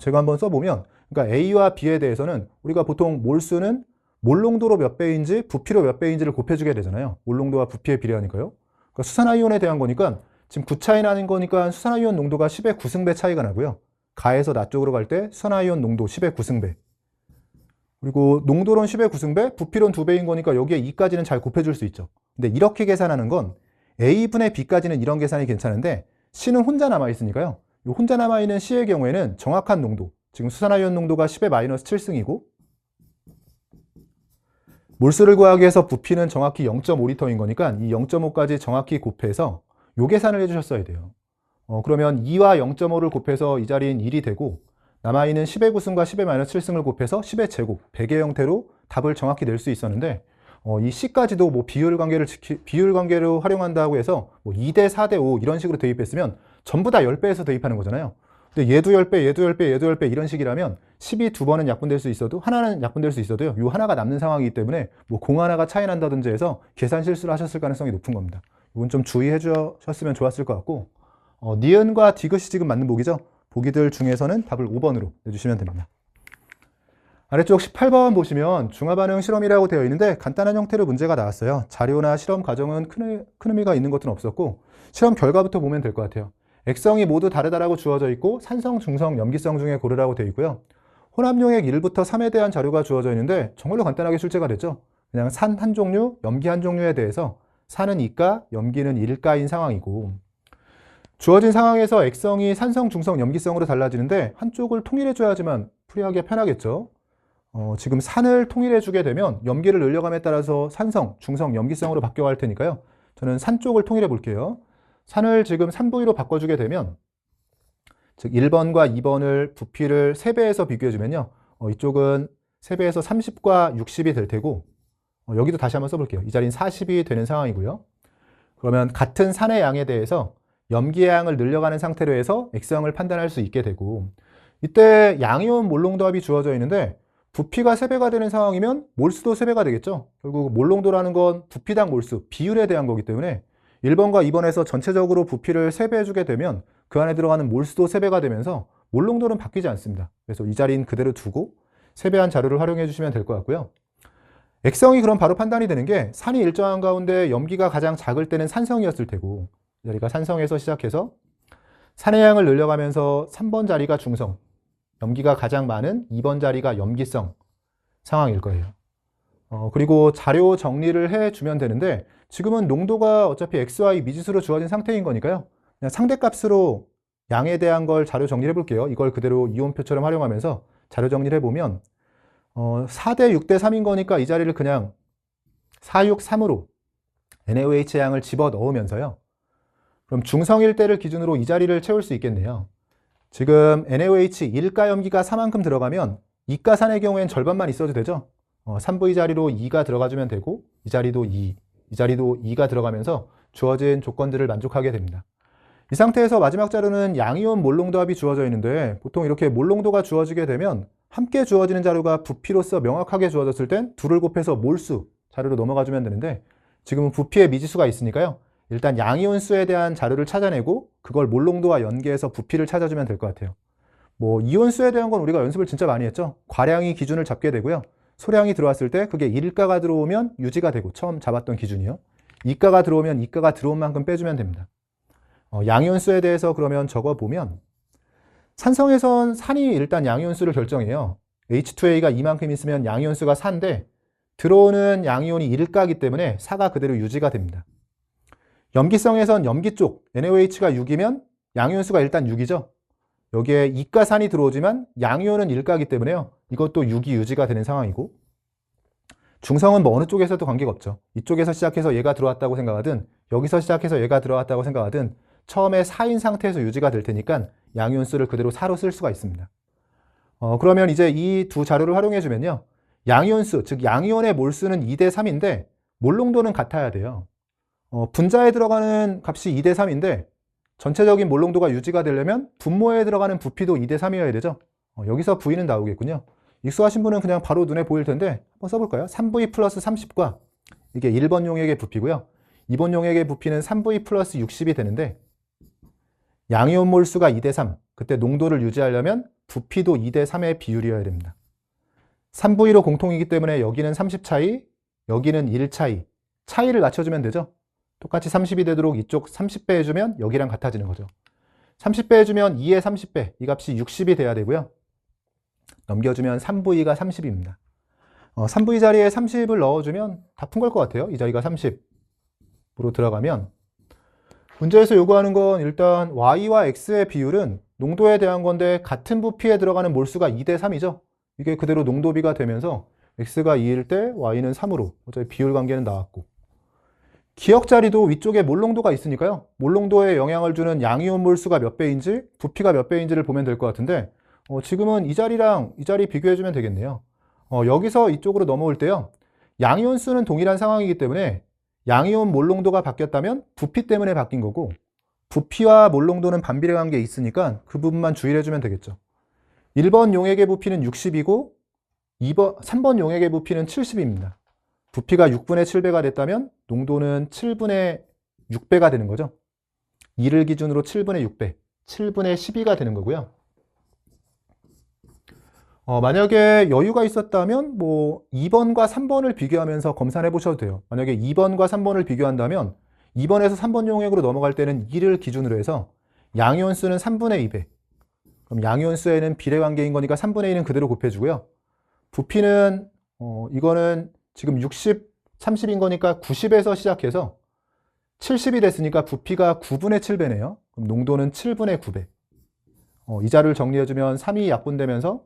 제가 한번 써보면 그러니까 A와 B에 대해서는 우리가 보통 몰수는 몰농도로 몇 배인지 부피로 몇 배인지를 곱해주게 되잖아요. 몰농도와 부피에 비례하니까요. 그러니까 수산화이온에 대한 거니까 지금 9차이 나는 거니까 수산화이온 농도가 10의 9승배 차이가 나고요. 가에서 나 쪽으로 갈 때 수산화이온 농도 10의 9승배. 그리고 농도론 10의 9승배, 부피론 2배인 거니까 여기에 2까지는 잘 곱해줄 수 있죠. 근데 이렇게 계산하는 건 A분의 B까지는 이런 계산이 괜찮은데 C는 혼자 남아있으니까요. 이 혼자 남아있는 C의 경우에는 정확한 농도, 지금 수산화이온 농도가 10의 마이너스 7승이고 몰수를 구하기 위해서 부피는 정확히 0.5리터인 거니까 이 0.5까지 정확히 곱해서 요 계산을 해주셨어야 돼요. 그러면 2와 0.5를 곱해서 이 자리인 1이 되고 남아있는 10의 9승과 10의 마이너스 7승을 곱해서 10의 제곱, 100의 형태로 답을 정확히 낼 수 있었는데 이 C까지도 뭐 비율 관계로 활용한다고 해서 뭐 2대 4대 5 이런 식으로 대입했으면 전부 다 10배에서 대입하는 거잖아요. 근데 얘도 10배, 얘도 10배, 얘도 10배 이런 식이라면 10이 두 번은 약분될 수 있어도 하나는 약분될 수 있어도요. 요 하나가 남는 상황이기 때문에 뭐 공 하나가 차이 난다든지 해서 계산 실수를 하셨을 가능성이 높은 겁니다. 이건 좀 주의해 주셨으면 좋았을 것 같고 니은과 디귿이 지금 맞는 보기죠. 보기들 중에서는 답을 5번으로 내주시면 됩니다. 아래쪽 18번 보시면 중화반응 실험이라고 되어 있는데 간단한 형태로 문제가 나왔어요. 자료나 실험 과정은 큰 의미가 있는 것은 없었고 실험 결과부터 보면 될 것 같아요. 액성이 모두 다르다라고 주어져 있고 산성, 중성, 염기성 중에 고르라고 되어 있고요. 혼합용액 1부터 3에 대한 자료가 주어져 있는데 정말로 간단하게 출제가 됐죠. 그냥 산 한 종류, 염기 한 종류에 대해서 산은 2가, 염기는 1가인 상황이고 주어진 상황에서 액성이 산성, 중성, 염기성으로 달라지는데 한쪽을 통일해줘야지만 풀이하기가 편하겠죠. 지금 산을 통일해주게 되면 염기를 늘려감에 따라서 산성, 중성, 염기성으로 바뀌어갈 테니까요. 저는 산 쪽을 통일해 볼게요. 산을 지금 3부위로 바꿔주게 되면 즉 1번과 2번을 부피를 3배에서 비교해주면요. 이쪽은 3배에서 30과 60이 될 테고 여기도 다시 한번 써볼게요. 이 자리는 40이 되는 상황이고요. 그러면 같은 산의 양에 대해서 염기의 양을 늘려가는 상태로 해서 액성을 판단할 수 있게 되고 이때 양이온 몰농도합이 주어져 있는데 부피가 3배가 되는 상황이면 몰수도 3배가 되겠죠. 결국 몰농도라는 건 부피당 몰수, 비율에 대한 거기 때문에 1번과 2번에서 전체적으로 부피를 3배 해주게 되면 그 안에 들어가는 몰수도 3배가 되면서 몰농도는 바뀌지 않습니다. 그래서 이 자리는 그대로 두고 3배한 자료를 활용해 주시면 될 것 같고요. 액성이 그럼 바로 판단이 되는 게 산이 일정한 가운데 염기가 가장 작을 때는 산성이었을 테고 이 자리가 산성에서 시작해서 산의 양을 늘려가면서 3번 자리가 중성, 염기가 가장 많은 2번 자리가 염기성 상황일 거예요. 그리고 자료 정리를 해주면 되는데 지금은 농도가 어차피 XY 미지수로 주어진 상태인 거니까요. 그냥 상대값으로 양에 대한 걸 자료 정리를 해볼게요. 이걸 그대로 이온표처럼 활용하면서 자료 정리를 해보면 4대 6대 3인 거니까 이 자리를 그냥 4, 6, 3으로 NaOH의 양을 집어 넣으면서요. 그럼 중성일 때를 기준으로 이 자리를 채울 수 있겠네요. 지금 NaOH 1가 염기가 4만큼 들어가면 2가 산의 경우엔 절반만 있어도 되죠. 3V 자리로 2가 들어가주면 되고 이 자리도 2, 이 자리도 2가 들어가면서 주어진 조건들을 만족하게 됩니다. 이 상태에서 마지막 자료는 양이온 몰농도합이 주어져 있는데 보통 이렇게 몰농도가 주어지게 되면 함께 주어지는 자료가 부피로서 명확하게 주어졌을 땐 둘을 곱해서 몰수 자료로 넘어가 주면 되는데 지금은 부피에 미지수가 있으니까요. 일단 양이온수에 대한 자료를 찾아내고 그걸 몰농도와 연계해서 부피를 찾아주면 될 것 같아요. 뭐 이온수에 대한 건 우리가 연습을 진짜 많이 했죠. 과량이 기준을 잡게 되고요. 소량이 들어왔을 때 그게 1가가 들어오면 유지가 되고 처음 잡았던 기준이요. 2가가 들어오면 2가가 들어온 만큼 빼주면 됩니다. 양이온수에 대해서 그러면 적어보면 산성에선 산이 일단 양이온수를 결정해요. H2A가 이만큼 있으면 양이온수가 4인데 들어오는 양이온이 1가이기 때문에 4가 그대로 유지가 됩니다. 염기성에선 염기 쪽 NaOH가 6이면 양이온수가 일단 6이죠. 여기에 2가 산이 들어오지만 양이온은 1가이기 때문에요. 이것도 6이 유지가 되는 상황이고 중성은 뭐 어느 쪽에서도 관계가 없죠. 이쪽에서 시작해서 얘가 들어왔다고 생각하든 여기서 시작해서 얘가 들어왔다고 생각하든 처음에 4인 상태에서 유지가 될 테니까 양이온수를 그대로 4로 쓸 수가 있습니다. 그러면 이제 이 두 자료를 활용해 주면요. 양이온수, 즉 양이온의 몰수는 2대 3인데 몰농도는 같아야 돼요. 분자에 들어가는 값이 2대 3인데 전체적인 몰농도가 유지가 되려면 분모에 들어가는 부피도 2대 3이어야 되죠. 여기서 V는 나오겠군요. 익숙하신 분은 그냥 바로 눈에 보일 텐데 한번 써볼까요? 3V 플러스 30과 이게 1번 용액의 부피고요. 2번 용액의 부피는 3V 플러스 60이 되는데 양이온 몰수가 2대 3, 그때 농도를 유지하려면 부피도 2대 3의 비율이어야 됩니다. 3V로 공통이기 때문에 여기는 30 차이, 여기는 1 차이, 차이를 낮춰주면 되죠. 똑같이 30이 되도록 이쪽 30배 해주면 여기랑 같아지는 거죠. 30배 해주면 2의 30배, 이 값이 60이 돼야 되고요. 넘겨주면 3V가 30입니다. 3V 자리에 30을 넣어주면 다 푼 걸 것 같아요. 이 자리가 30으로 들어가면 문제에서 요구하는 건 일단 Y와 X의 비율은 농도에 대한 건데 같은 부피에 들어가는 몰수가 2대 3이죠. 이게 그대로 농도비가 되면서 X가 2일 때 Y는 3으로 어차피 비율 관계는 나왔고 기억 자리도 위쪽에 몰농도가 있으니까요. 몰농도에 영향을 주는 양이온 몰수가 몇 배인지 부피가 몇 배인지를 보면 될 것 같은데 지금은 이 자리랑 이 자리 비교해 주면 되겠네요. 여기서 이쪽으로 넘어올 때요. 양이온 수는 동일한 상황이기 때문에 양이온 몰농도가 바뀌었다면 부피 때문에 바뀐 거고 부피와 몰농도는 반비례 관계에 있으니까 그 부분만 주의를 해주면 되겠죠. 1번 용액의 부피는 60이고 3번 용액의 부피는 70입니다. 부피가 6분의 7배가 됐다면 농도는 7분의 6배가 되는 거죠. 2를 기준으로 7분의 6배, 7분의 12가 되는 거고요. 만약에 여유가 있었다면 뭐 2번과 3번을 비교하면서 검사해 보셔도 돼요. 만약에 2번과 3번을 비교한다면 2번에서 3번 용액으로 넘어갈 때는 2를 기준으로 해서 양이온수는 3분의 2배. 그럼 양이온수에는 비례관계인 거니까 3분의 2는 그대로 곱해주고요. 부피는 이거는 지금 60, 30인 거니까 90에서 시작해서 70이 됐으니까 부피가 9분의 7배네요. 그럼 농도는 7분의 9배. 이 자료를 정리해주면 3이 약분되면서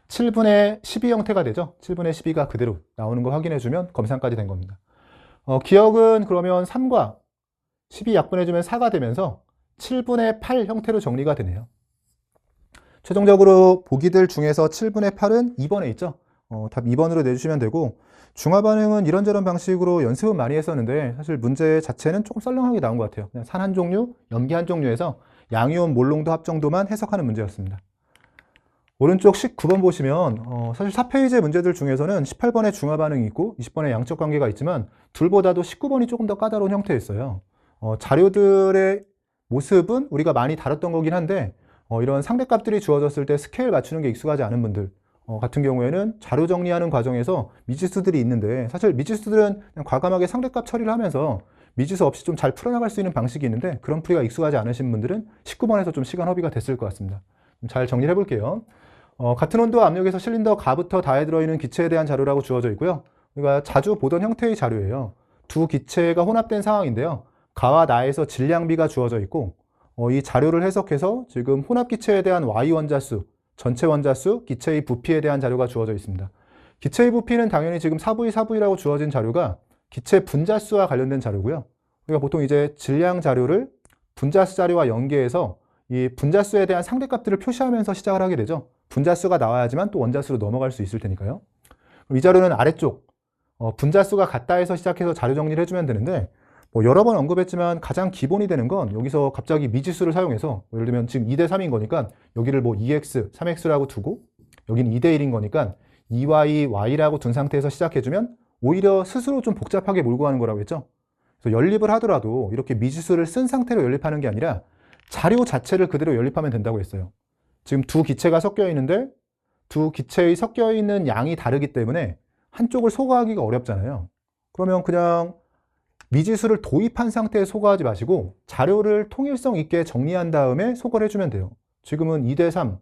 7분의 12 형태가 되죠. 7분의 12가 그대로 나오는 거 확인해주면 검산까지 된 겁니다. 기억은 그러면 3과 12 약분해주면 4가 되면서 7분의 8 형태로 정리가 되네요. 최종적으로 보기들 중에서 7분의 8은 2번에 있죠. 답 2번으로 내주시면 되고 중화반응은 이런저런 방식으로 연습은 많이 했었는데 사실 문제 자체는 조금 썰렁하게 나온 것 같아요. 그냥 산 한 종류, 염기 한 종류에서 양이온 몰농도 합정도만 해석하는 문제였습니다. 오른쪽 19번 보시면 사실 4페이지 문제들 중에서는 18번에 중화반응이 있고 20번에 양적 관계가 있지만 둘보다도 19번이 조금 더 까다로운 형태였어요. 자료들의 모습은 우리가 많이 다뤘던 거긴 한데 이런 상대값들이 주어졌을 때 스케일 맞추는 게 익숙하지 않은 분들 같은 경우에는 자료 정리하는 과정에서 미지수들이 있는데 사실 미지수들은 그냥 과감하게 상대값 처리를 하면서 미지수 없이 좀 잘 풀어나갈 수 있는 방식이 있는데 그런 풀이가 익숙하지 않으신 분들은 19번에서 좀 시간 허비가 됐을 것 같습니다. 잘 정리를 해볼게요. 같은 온도와 압력에서 실린더 가부터 다에 들어있는 기체에 대한 자료라고 주어져 있고요. 우리가 자주 보던 형태의 자료예요. 두 기체가 혼합된 상황인데요. 가와 나에서 질량비가 주어져 있고 이 자료를 해석해서 지금 혼합 기체에 대한 Y 원자수, 전체 원자수, 기체의 부피에 대한 자료가 주어져 있습니다. 기체의 부피는 당연히 지금 4V, 4V라고 주어진 자료가 기체 분자수와 관련된 자료고요. 우리가 보통 이제 질량 자료를 분자수 자료와 연계해서 이 분자수에 대한 상대값들을 표시하면서 시작을 하게 되죠. 분자수가 나와야지만 또 원자수로 넘어갈 수 있을 테니까요. 이 자료는 아래쪽 분자수가 같다 해서 시작해서 자료 정리를 해주면 되는데 여러 번 언급했지만 가장 기본이 되는 건 여기서 갑자기 미지수를 사용해서 예를 들면 지금 2대 3인 거니까 여기를 2x, 3x라고 두고 여기는 2대1인 거니까 2y, y라고 둔 상태에서 시작해주면 오히려 스스로 좀 복잡하게 몰고 가는 거라고 했죠. 그래서 연립을 하더라도 이렇게 미지수를 쓴 상태로 연립하는 게 아니라 자료 자체를 그대로 연립하면 된다고 했어요. 지금 두 기체가 섞여 있는데 두 기체의 섞여 있는 양이 다르기 때문에 한쪽을 소거하기가 어렵잖아요. 그러면 그냥 미지수를 도입한 상태에 소거하지 마시고 자료를 통일성 있게 정리한 다음에 소거를 해주면 돼요. 지금은 2대3,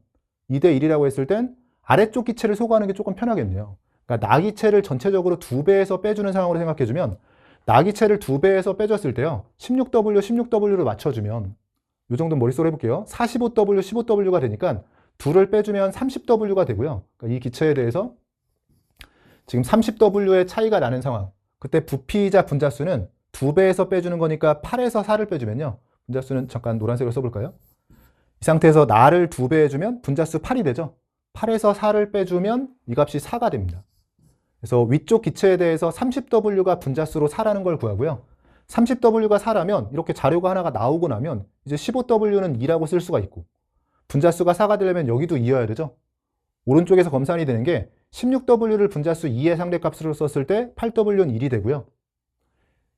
2대1이라고 했을 땐 아래쪽 기체를 소거하는 게 조금 편하겠네요. 그러니까 나기체를 전체적으로 2배에서 빼주는 상황으로 생각해주면 나기체를 2배에서 빼줬을 때요. 16W, 16W로 맞춰주면 이 정도 머릿속으로 해볼게요. 45W, 15W가 되니까 둘을 빼주면 30W가 되고요. 그러니까 이 기체에 대해서 지금 30W의 차이가 나는 상황. 그때 부피이자 분자수는 2배에서 빼주는 거니까 8에서 4를 빼주면요. 분자수는 잠깐 노란색으로 써볼까요? 이 상태에서 나를 2배 해주면 분자수 8이 되죠. 8에서 4를 빼주면 이 값이 4가 됩니다. 그래서 위쪽 기체에 대해서 30W가 분자수로 4라는 걸 구하고요. 30W가 4라면 이렇게 자료가 하나가 나오고 나면 이제 15W는 2라고 쓸 수가 있고 분자수가 4가 되려면 여기도 2여야 되죠. 오른쪽에서 검산이 되는 게 16W를 분자수 2의 상대값으로 썼을 때 8W는 1이 되고요.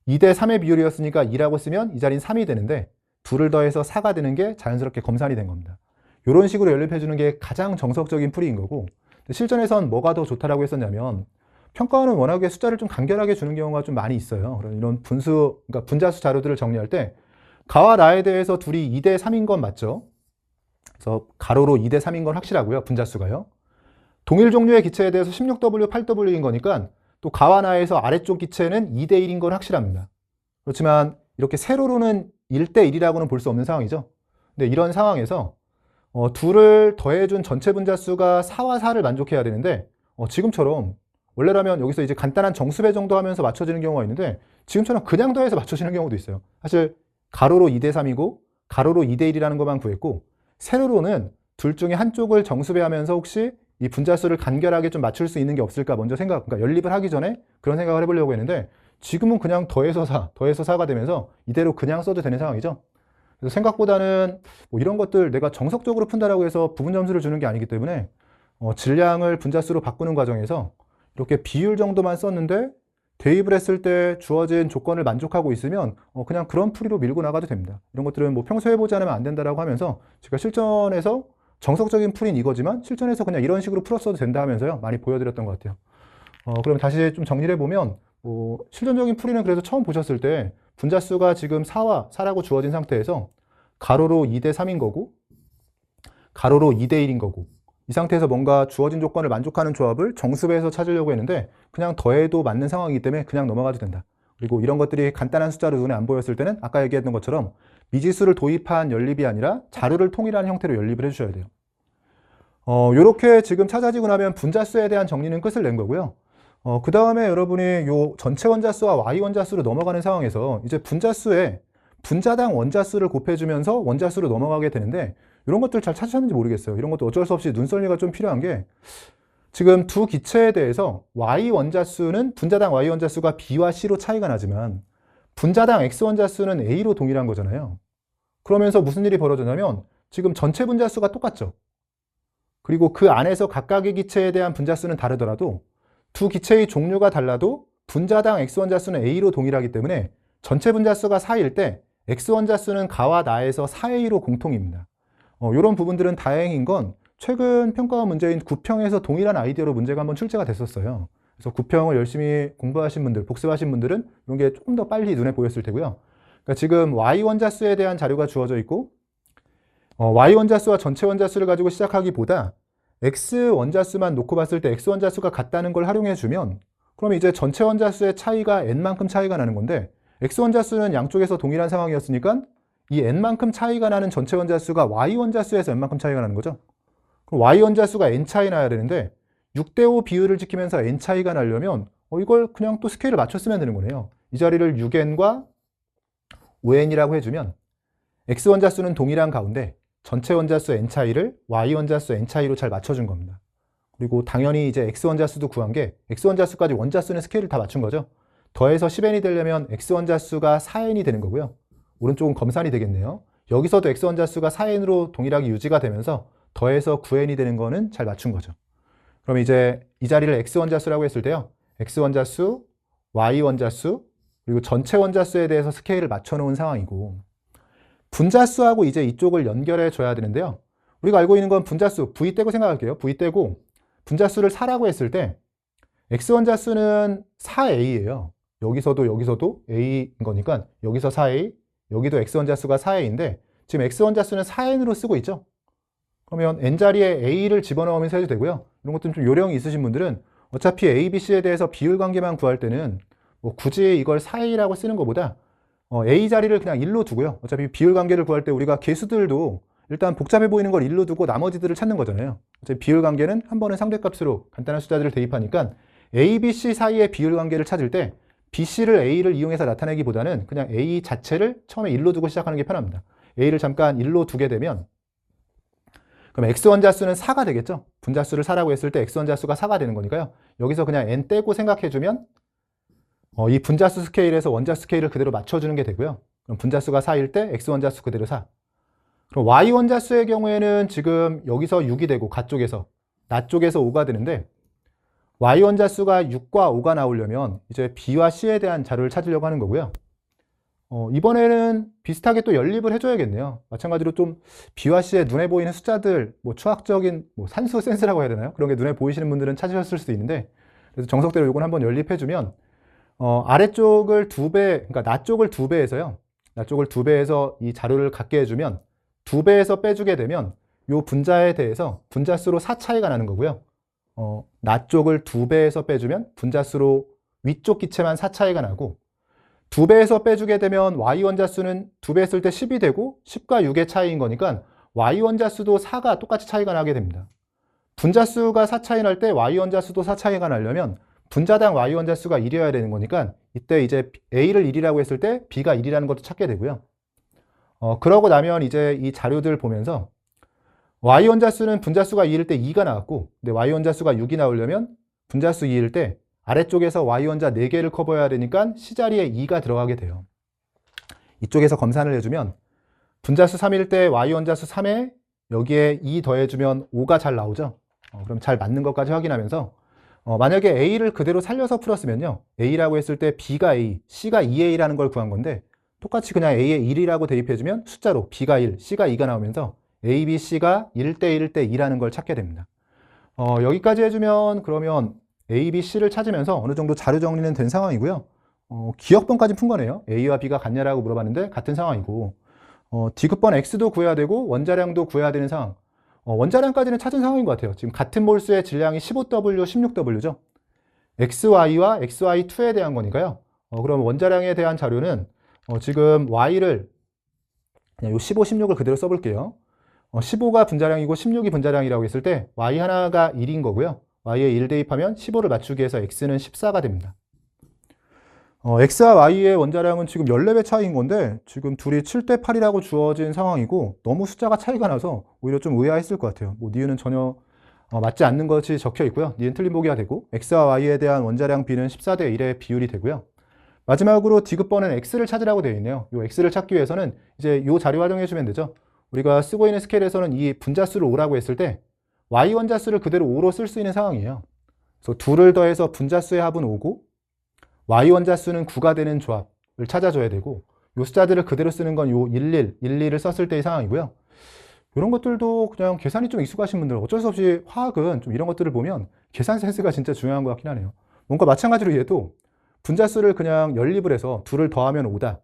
2대3의 비율이었으니까 2라고 쓰면 이 자리는 3이 되는데 둘을 더해서 4가 되는 게 자연스럽게 검산이 된 겁니다. 이런 식으로 연립해주는 게 가장 정석적인 풀이인 거고 실전에선 뭐가 더 좋다라고 했었냐면 평가원은 워낙에 숫자를 좀 간결하게 주는 경우가 좀 많이 있어요. 이런 분수, 그러니까 분자수 자료들을 정리할 때 가와 나에 대해서 둘이 2대3인 건 맞죠? 그래서 가로로 2대3인 건 확실하고요. 분자수가요. 동일 종류의 기체에 대해서 16W, 8W인 거니까 또 가와 나에서 아래쪽 기체는 2대1인 건 확실합니다. 그렇지만 이렇게 세로로는 1대1이라고는 볼 수 없는 상황이죠. 근데 이런 상황에서 둘을 더해준 전체 분자수가 4와 4를 만족해야 되는데 지금처럼 원래라면 여기서 이제 간단한 정수배 정도 하면서 맞춰지는 경우가 있는데 지금처럼 그냥 더해서 맞춰지는 경우도 있어요. 사실 가로로 2대3이고 가로로 2대1이라는 것만 구했고 세로로는 둘 중에 한쪽을 정수배하면서 혹시 이 분자수를 간결하게 좀 맞출 수 있는 게 없을까 먼저 그러니까 연립을 하기 전에 그런 생각을 해보려고 했는데 지금은 그냥 더해서 4, 더해서 4가 되면서 이대로 그냥 써도 되는 상황이죠. 그래서 생각보다는 뭐 이런 것들 내가 정석적으로 푼다라고 해서 부분 점수를 주는 게 아니기 때문에 질량을 분자수로 바꾸는 과정에서 이렇게 비율 정도만 썼는데 대입을 했을 때 주어진 조건을 만족하고 있으면 그냥 그런 풀이로 밀고 나가도 됩니다. 이런 것들은 뭐 평소에 해보지 않으면 안 된다라고 하면서 제가 실전에서 정석적인 풀이는 이거지만 실전에서 그냥 이런 식으로 풀었어도 된다 하면서요 많이 보여드렸던 것 같아요. 그럼 다시 좀 정리를 해보면 실전적인 풀이는 그래서 처음 보셨을 때 분자수가 지금 4와 4라고 주어진 상태에서 가로로 2대3인 거고 가로로 2대1인 거고 이 상태에서 뭔가 주어진 조건을 만족하는 조합을 정수배에서 찾으려고 했는데 그냥 더해도 맞는 상황이기 때문에 그냥 넘어가도 된다. 그리고 이런 것들이 간단한 숫자로 눈에 안 보였을 때는 아까 얘기했던 것처럼 미지수를 도입한 연립이 아니라 자료를 통일하는 형태로 연립을 해주셔야 돼요. 이렇게 지금 찾아지고 나면 분자수에 대한 정리는 끝을 낸 거고요. 그 다음에 여러분이 요 전체 원자수와 y 원자수로 넘어가는 상황에서 이제 분자수에 분자당 원자수를 곱해주면서 원자수로 넘어가게 되는데 이런 것들 잘 찾으셨는지 모르겠어요. 이런 것도 어쩔 수 없이 눈썰미가 좀 필요한 게 지금 두 기체에 대해서 y 원자수는 분자당 y 원자수가 b와 c로 차이가 나지만 분자당 x 원자수는 a로 동일한 거잖아요. 그러면서 무슨 일이 벌어졌냐면 지금 전체 분자수가 똑같죠. 그리고 그 안에서 각각의 기체에 대한 분자수는 다르더라도 두 기체의 종류가 달라도 분자당 x 원자수는 a로 동일하기 때문에 전체 분자수가 4일 때 x 원자수는 가와 나에서 4a로 공통입니다. 이런 부분들은 다행인 건 최근 평가원 문제인 구평에서 동일한 아이디어로 문제가 한번 출제가 됐었어요. 그래서 구평을 열심히 공부하신 분들, 복습하신 분들은 이런 게 조금 더 빨리 눈에 보였을 테고요. 그러니까 지금 y 원자수에 대한 자료가 주어져 있고 y 원자수와 전체 원자수를 가지고 시작하기보다 x 원자수만 놓고 봤을 때 x 원자수가 같다는 걸 활용해 주면 그럼 이제 전체 원자수의 차이가 n만큼 차이가 나는 건데 x 원자수는 양쪽에서 동일한 상황이었으니까 이 n만큼 차이가 나는 전체 원자수가 y 원자수에서 n만큼 차이가 나는 거죠. 그럼 y 원자수가 n 차이 나야 되는데 6대5 비율을 지키면서 n 차이가 나려면 이걸 그냥 또 스케일을 맞췄으면 되는 거네요. 이 자리를 6n과 5n이라고 해주면 x 원자수는 동일한 가운데 전체 원자수 n 차이를 y 원자수 n 차이로 잘 맞춰준 겁니다. 그리고 당연히 이제 x 원자수도 구한 게 x 원자수까지 원자수는 스케일을 다 맞춘 거죠. 더해서 10n이 되려면 x 원자수가 4n이 되는 거고요. 오른쪽은 검산이 되겠네요. 여기서도 x 원자수가 4n으로 동일하게 유지가 되면서 더해서 9n이 되는 거는 잘 맞춘 거죠. 그럼 이제 이 자리를 x 원자수라고 했을 때요. x 원자수, y 원자수, 그리고 전체 원자수에 대해서 스케일을 맞춰놓은 상황이고, 분자수하고 이제 이쪽을 연결해 줘야 되는데요. 우리가 알고 있는 건 분자수, v 떼고 생각할게요. v 떼고 분자수를 4라고 했을 때 x 원자수는 4a예요. 여기서도 a인 거니까 여기서 4a, 여기도 x 원자수가 4a인데 지금 x 원자수는 4n으로 쓰고 있죠. 그러면 n자리에 a를 집어넣으면서 해도 되고요. 이런 것들은 좀 요령이 있으신 분들은 어차피 a, b, c에 대해서 비율 관계만 구할 때는 뭐 굳이 이걸 4a라고 쓰는 것보다 a 자리를 그냥 1로 두고요. 어차피 비율 관계를 구할 때 우리가 개수들도 일단 복잡해 보이는 걸 1로 두고 나머지들을 찾는 거잖아요. 어차피 비율 관계는 한 번에 상대값으로 간단한 숫자들을 대입하니까 a, b, c 사이의 비율 관계를 찾을 때 b, c를 a를 이용해서 나타내기보다는 그냥 a 자체를 처음에 1로 두고 시작하는 게 편합니다. a를 잠깐 1로 두게 되면 그럼 x원자수는 4가 되겠죠? 분자수를 4라고 했을 때 x원자수가 4가 되는 거니까요. 여기서 그냥 n 떼고 생각해주면 이 분자수 스케일에서 원자수 스케일을 그대로 맞춰주는 게 되고요. 그럼 분자수가 4일 때 x원자수 그대로 4. 그럼 y원자수의 경우에는 지금 여기서 6이 되고 가쪽에서 나 쪽에서 5가 되는데 y원자수가 6과 5가 나오려면 이제 b와 c에 대한 자료를 찾으려고 하는 거고요. 이번에는 비슷하게 또 연립을 해줘야겠네요. 마찬가지로 좀 b와 c에 눈에 보이는 숫자들, 뭐 추학적인 뭐 산수 센스라고 해야 되나요? 그런 게 눈에 보이시는 분들은 찾으셨을 수도 있는데 그래서 정석대로 이건 한번 연립해주면 아래쪽을 2배, 그러니까 나 쪽을 2배해서요. 나 쪽을 2배해서 이 자료를 갖게 해주면 2배에서 빼주게 되면 이 분자에 대해서 분자수로 4 차이가 나는 거고요. 나 쪽을 2배에서 빼주면 분자수로 위쪽 기체만 4 차이가 나고 2배에서 빼주게 되면 y원자수는 2배 했을 때 10이 되고 10과 6의 차이인 거니까 y원자수도 4가 똑같이 차이가 나게 됩니다. 분자수가 4 차이 날 때 y원자수도 4 차이가 나려면 분자당 y원자수가 1이어야 되는 거니까 이때 이제 a를 1이라고 했을 때 b가 1이라는 것도 찾게 되고요. 그러고 나면 이제 이 자료들 보면서 y원자수는 분자수가 2일 때 2가 나왔고 근데 y원자수가 6이 나오려면 분자수 2일 때 아래쪽에서 y원자 4개를 커버해야 되니까 c자리에 2가 들어가게 돼요. 이쪽에서 검산을 해주면 분자수 3일 때 y원자수 3에 여기에 2 더해주면 5가 잘 나오죠. 그럼 잘 맞는 것까지 확인하면서 만약에 a를 그대로 살려서 풀었으면요. a라고 했을 때 b가 a, c가 2a라는 걸 구한 건데 똑같이 그냥 a에 1이라고 대입해주면 숫자로 b가 1, c가 2가 나오면서 a, b, c가 1대 1대 2라는 걸 찾게 됩니다. 여기까지 해주면 그러면 a, b, c를 찾으면서 어느 정도 자료 정리는 된 상황이고요. 기억번까지 푼 거네요. a와 b가 같냐라고 물어봤는데 같은 상황이고 디귿번 x도 구해야 되고 원자량도 구해야 되는 상황. 원자량까지는 찾은 상황인 것 같아요. 지금 같은 몰수의 질량이 15W, 16W죠. XY와 XY2에 대한 거니까요. 그럼 원자량에 대한 자료는 지금 Y를 그냥 요 15, 16을 그대로 써볼게요. 15가 분자량이고 16이 분자량이라고 했을 때 Y 하나가 1인 거고요. Y에 1 대입하면 15를 맞추기 위해서 X는 14가 됩니다. X와 Y의 원자량은 지금 14배 차이인 건데 지금 둘이 7대 8이라고 주어진 상황이고 너무 숫자가 차이가 나서 오히려 좀 의아했을 것 같아요. 뭐 니은은 전혀 맞지 않는 것이 적혀 있고요. 니은 틀린 보기가 되고 X와 Y에 대한 원자량 B는 14대 1의 비율이 되고요. 마지막으로 디귿번은 X를 찾으라고 되어 있네요. 이 X를 찾기 위해서는 이제 이 자료 활용해 주면 되죠. 우리가 쓰고 있는 스케일에서는 이 분자수를 5라고 했을 때 Y 원자수를 그대로 5로 쓸 수 있는 상황이에요. 그래서 둘을 더해서 분자수의 합은 5고 y원자수는 9가 되는 조합을 찾아줘야 되고 요 숫자들을 그대로 쓰는 건 요 11, 12를 썼을 때의 상황이고요. 이런 것들도 그냥 계산이 좀 익숙하신 분들 어쩔 수 없이 화학은 좀 이런 것들을 보면 계산 센스가 진짜 중요한 것 같긴 하네요. 뭔가 마찬가지로 얘도 분자수를 그냥 연립을 해서 둘을 더하면 5다.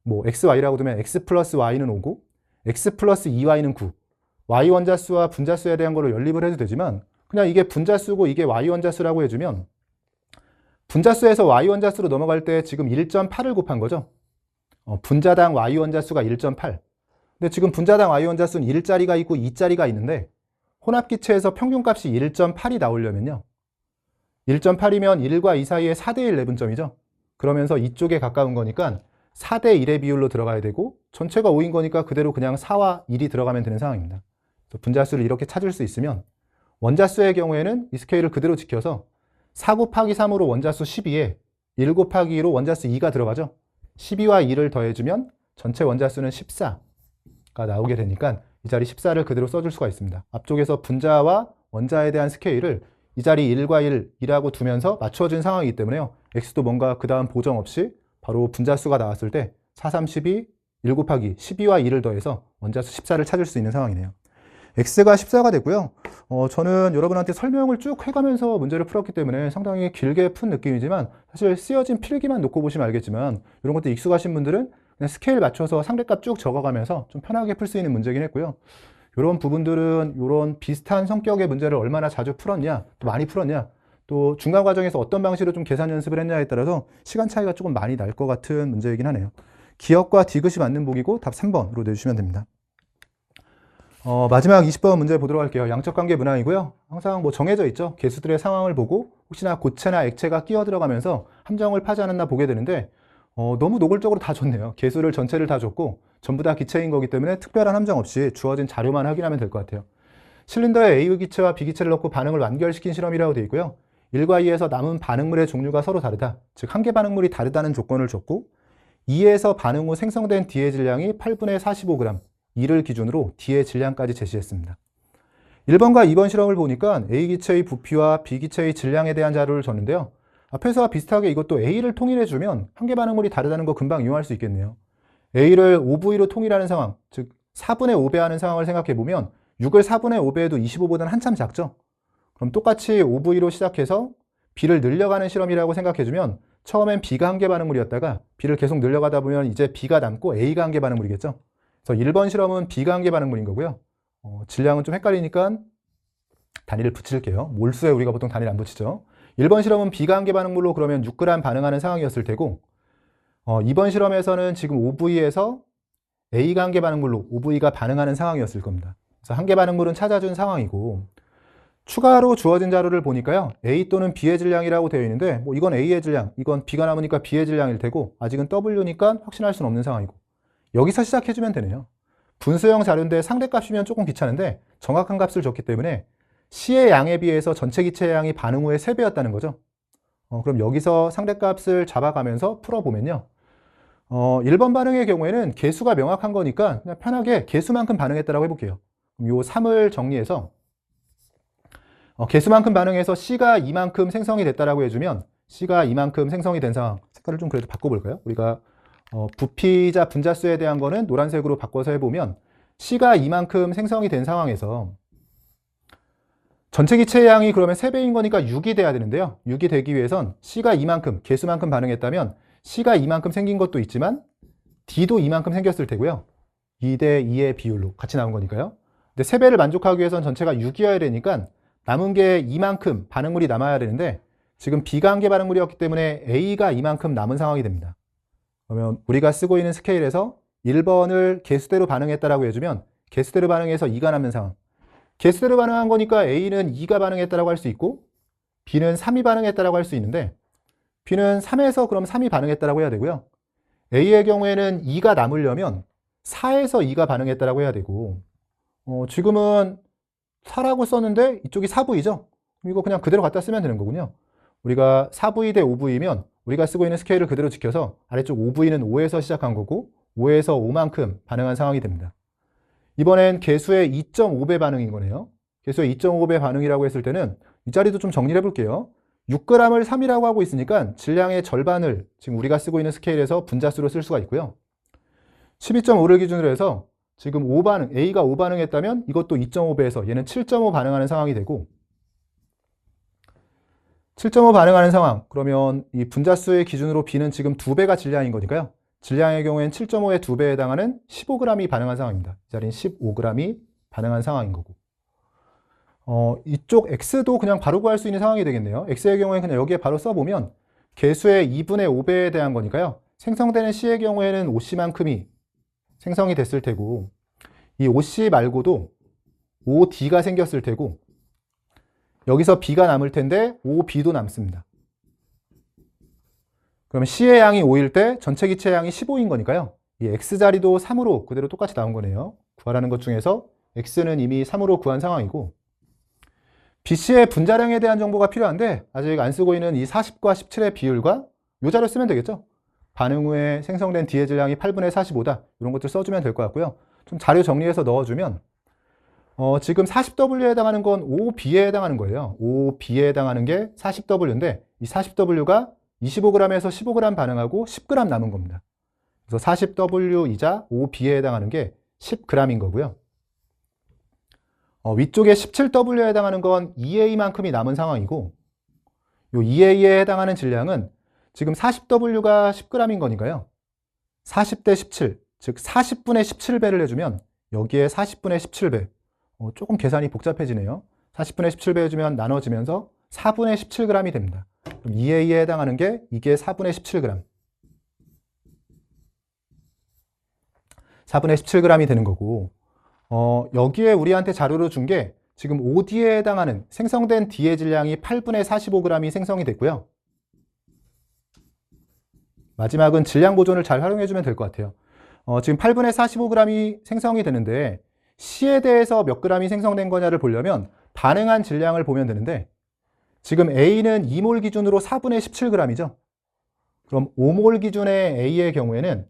뭐 xy라고 두면 x 플러스 y는 5고 x 플러스 2y는 9. y원자수와 분자수에 대한 거를 연립을 해도 되지만 그냥 이게 분자수고 이게 y원자수라고 해주면 분자수에서 y원자수로 넘어갈 때 지금 1.8을 곱한 거죠. 분자당 y원자수가 1.8. 근데 지금 분자당 y원자수는 1자리가 있고 2자리가 있는데 혼합기체에서 평균값이 1.8이 나오려면요. 1.8이면 1과 2 사이에 4대1 내분점이죠. 그러면서 이쪽에 가까운 거니까 4대1의 비율로 들어가야 되고 전체가 5인 거니까 그대로 그냥 4와 1이 들어가면 되는 상황입니다. 분자수를 이렇게 찾을 수 있으면 원자수의 경우에는 이 스케일을 그대로 지켜서 4 곱하기 3으로 원자수 12에 1 곱하기 2로 원자수 2가 들어가죠. 12와 2를 더해주면 전체 원자수는 14가 나오게 되니까 이 자리 14를 그대로 써줄 수가 있습니다. 앞쪽에서 분자와 원자에 대한 스케일을 이 자리 1과 1이라고 두면서 맞춰진 상황이기 때문에요. x도 뭔가 그 다음 보정 없이 바로 분자수가 나왔을 때 4, 3, 12, 1 곱하기 12와 2를 더해서 원자수 14를 찾을 수 있는 상황이네요. x가 14가 됐고요. 저는 여러분한테 설명을 쭉 해가면서 문제를 풀었기 때문에 상당히 길게 푼 느낌이지만 사실 쓰여진 필기만 놓고 보시면 알겠지만 이런 것도 익숙하신 분들은 그냥 스케일 맞춰서 상대값 쭉 적어가면서 좀 편하게 풀 수 있는 문제긴 했고요. 이런 부분들은 이런 비슷한 성격의 문제를 얼마나 자주 풀었냐, 또 많이 풀었냐, 또 중간 과정에서 어떤 방식으로 좀 계산 연습을 했냐에 따라서 시간 차이가 조금 많이 날 것 같은 문제이긴 하네요. 기억과 디귿이 맞는 보기고 답 3번으로 내주시면 됩니다. 마지막 20번 문제 보도록 할게요. 양적관계 문항이고요. 항상 뭐 정해져 있죠. 개수들의 상황을 보고 혹시나 고체나 액체가 끼어 들어가면서 함정을 파지 않았나 보게 되는데 너무 노골적으로 다 줬네요. 개수를 전체를 다 줬고 전부 다 기체인 거기 때문에 특별한 함정 없이 주어진 자료만 확인하면 될 것 같아요. 실린더에 A의 기체와 B기체를 넣고 반응을 완결시킨 실험이라고 되어 있고요. 1과 2에서 남은 반응물의 종류가 서로 다르다. 즉 한 개 반응물이 다르다는 조건을 줬고 2에서 반응 후 생성된 D의 질량이 8분의 45g, 2를 기준으로 D의 질량까지 제시했습니다. 1번과 2번 실험을 보니까 A기체의 부피와 B기체의 질량에 대한 자료를 줬는데요. 앞에서와 비슷하게 이것도 A를 통일해주면 한 개 반응물이 다르다는 거 금방 이용할 수 있겠네요. A를 5V로 통일하는 상황, 즉 4분의 5배 하는 상황을 생각해보면 6을 4분의 5배 해도 25보다는 한참 작죠? 그럼 똑같이 5V로 시작해서 B를 늘려가는 실험이라고 생각해주면 처음엔 B가 한 개 반응물이었다가 B를 계속 늘려가다 보면 이제 B가 남고 A가 한 개 반응물이겠죠? 그래서 1번 실험은 B가 한 개 반응물인 거고요. 질량은 좀 헷갈리니까 단위를 붙일게요. 몰수에 우리가 보통 단위를 안 붙이죠. 1번 실험은 B가 한 개 반응물로 그러면 6g 반응하는 상황이었을 테고 2번 실험에서는 지금 5V에서 A가 한 개 반응물로 5V가 반응하는 상황이었을 겁니다. 그래서 한 개 반응물은 찾아준 상황이고 추가로 주어진 자료를 보니까요. A 또는 B의 질량이라고 되어 있는데 뭐 이건 A의 질량, 이건 B가 남으니까 B의 질량일 테고 아직은 W니까 확신할 수는 없는 상황이고 여기서 시작해주면 되네요. 분수형 자료인데 상대값이면 조금 귀찮은데 정확한 값을 줬기 때문에 C의 양에 비해서 전체 기체의 양이 반응 후에 3배였다는 거죠. 그럼 여기서 상대값을 잡아가면서 풀어보면요. 1번 반응의 경우에는 개수가 명확한 거니까 그냥 편하게 개수만큼 반응했다고 해볼게요. 그럼 요 3을 정리해서 개수만큼 반응해서 C가 이만큼 생성이 됐다라고 해주면 C가 이만큼 생성이 된 상황, 색깔을 좀 그래도 바꿔볼까요? 우리가 부피자 분자수에 대한 거는 노란색으로 바꿔서 해보면 C가 이만큼 생성이 된 상황에서 전체 기체의 양이 그러면 3배인 거니까 6이 돼야 되는데요. 6이 되기 위해선 C가 이만큼, 개수만큼 반응했다면 C가 이만큼 생긴 것도 있지만 D도 이만큼 생겼을 테고요. 2대 2의 비율로 같이 나온 거니까요. 근데 3배를 만족하기 위해선 전체가 6이어야 되니까 남은 게 이만큼 반응물이 남아야 되는데 지금 B가 한 개 반응물이었기 때문에 A가 이만큼 남은 상황이 됩니다. 그러면 우리가 쓰고 있는 스케일에서 1번을 개수대로 반응했다라고 해주면 개수대로 반응해서 2가 남는 상황. 개수대로 반응한 거니까 A는 2가 반응했다라고 할 수 있고 B는 3이 반응했다라고 할 수 있는데 B는 3에서 그럼 3이 반응했다라고 해야 되고요. A의 경우에는 2가 남으려면 4에서 2가 반응했다라고 해야 되고 지금은 4라고 썼는데 이쪽이 4V죠? 이거 그냥 그대로 갖다 쓰면 되는 거군요. 우리가 4V 대 5V면 우리가 쓰고 있는 스케일을 그대로 지켜서 아래쪽 5V는 5에서 시작한 거고 5에서 5만큼 반응한 상황이 됩니다. 이번엔 개수의 2.5배 반응인 거네요. 개수의 2.5배 반응이라고 했을 때는 이 자리도 좀 정리를 해볼게요. 6g을 3이라고 하고 있으니까 질량의 절반을 지금 우리가 쓰고 있는 스케일에서 분자수로 쓸 수가 있고요. 12.5를 기준으로 해서 지금 5반응, A가 5반응했다면 이것도 2.5배에서 얘는 7.5 반응하는 상황이 되고 7.5 반응하는 상황, 그러면 이 분자수의 기준으로 B는 지금 2배가 질량인 거니까요. 질량의 경우엔 7.5의 2배에 해당하는 15g이 반응한 상황입니다. 이 자리는 15g이 반응한 상황인 거고 이쪽 X도 그냥 바로 구할 수 있는 상황이 되겠네요. X의 경우에 그냥 여기에 바로 써보면 개수의 2분의 5배에 대한 거니까요. 생성되는 C의 경우에는 OC만큼이 생성이 됐을 테고 이 OC 말고도 OD가 생겼을 테고 여기서 B가 남을 텐데 OB도 남습니다. 그러면 C의 양이 5일 때 전체 기체의 양이 15인 거니까요. 이 X자리도 3으로 그대로 똑같이 나온 거네요. 구하라는 것 중에서 X는 이미 3으로 구한 상황이고 BC의 분자량에 대한 정보가 필요한데 아직 안 쓰고 있는 이 40과 17의 비율과 이 자료 쓰면 되겠죠. 반응 후에 생성된 D의 질량이 8분의 45다. 이런 것들 써주면 될 것 같고요. 좀 자료 정리해서 넣어주면 지금 40W에 해당하는 건 5B에 해당하는 거예요. 5B에 해당하는 게 40W인데 이 40W가 25g에서 15g 반응하고 10g 남은 겁니다. 그래서 40W이자 5B에 해당하는 게 10g인 거고요. 위쪽에 17W에 해당하는 건 2A만큼이 남은 상황이고 이 2A에 해당하는 질량은 지금 40W가 10g인 거니까요. 40대 17, 즉 40분의 17배를 해주면 여기에 40분의 17배, 조금 계산이 복잡해지네요. 40분의 17배 해주면 나눠지면서 4분의 17g이 됩니다. 그럼 2A에 해당하는 게 이게 4분의 17g. 4분의 17g이 되는 거고 여기에 우리한테 자료로 준 게 지금 OD에 해당하는 생성된 D의 질량이 8분의 45g이 생성이 됐고요. 마지막은 질량 보존을 잘 활용해 주면 될 것 같아요. 지금 8분의 45g이 생성이 되는데 C에 대해서 몇 g이 생성된 거냐를 보려면 반응한 질량을 보면 되는데 지금 A는 2몰 기준으로 4분의 17g이죠. 그럼 5몰 기준의 A의 경우에는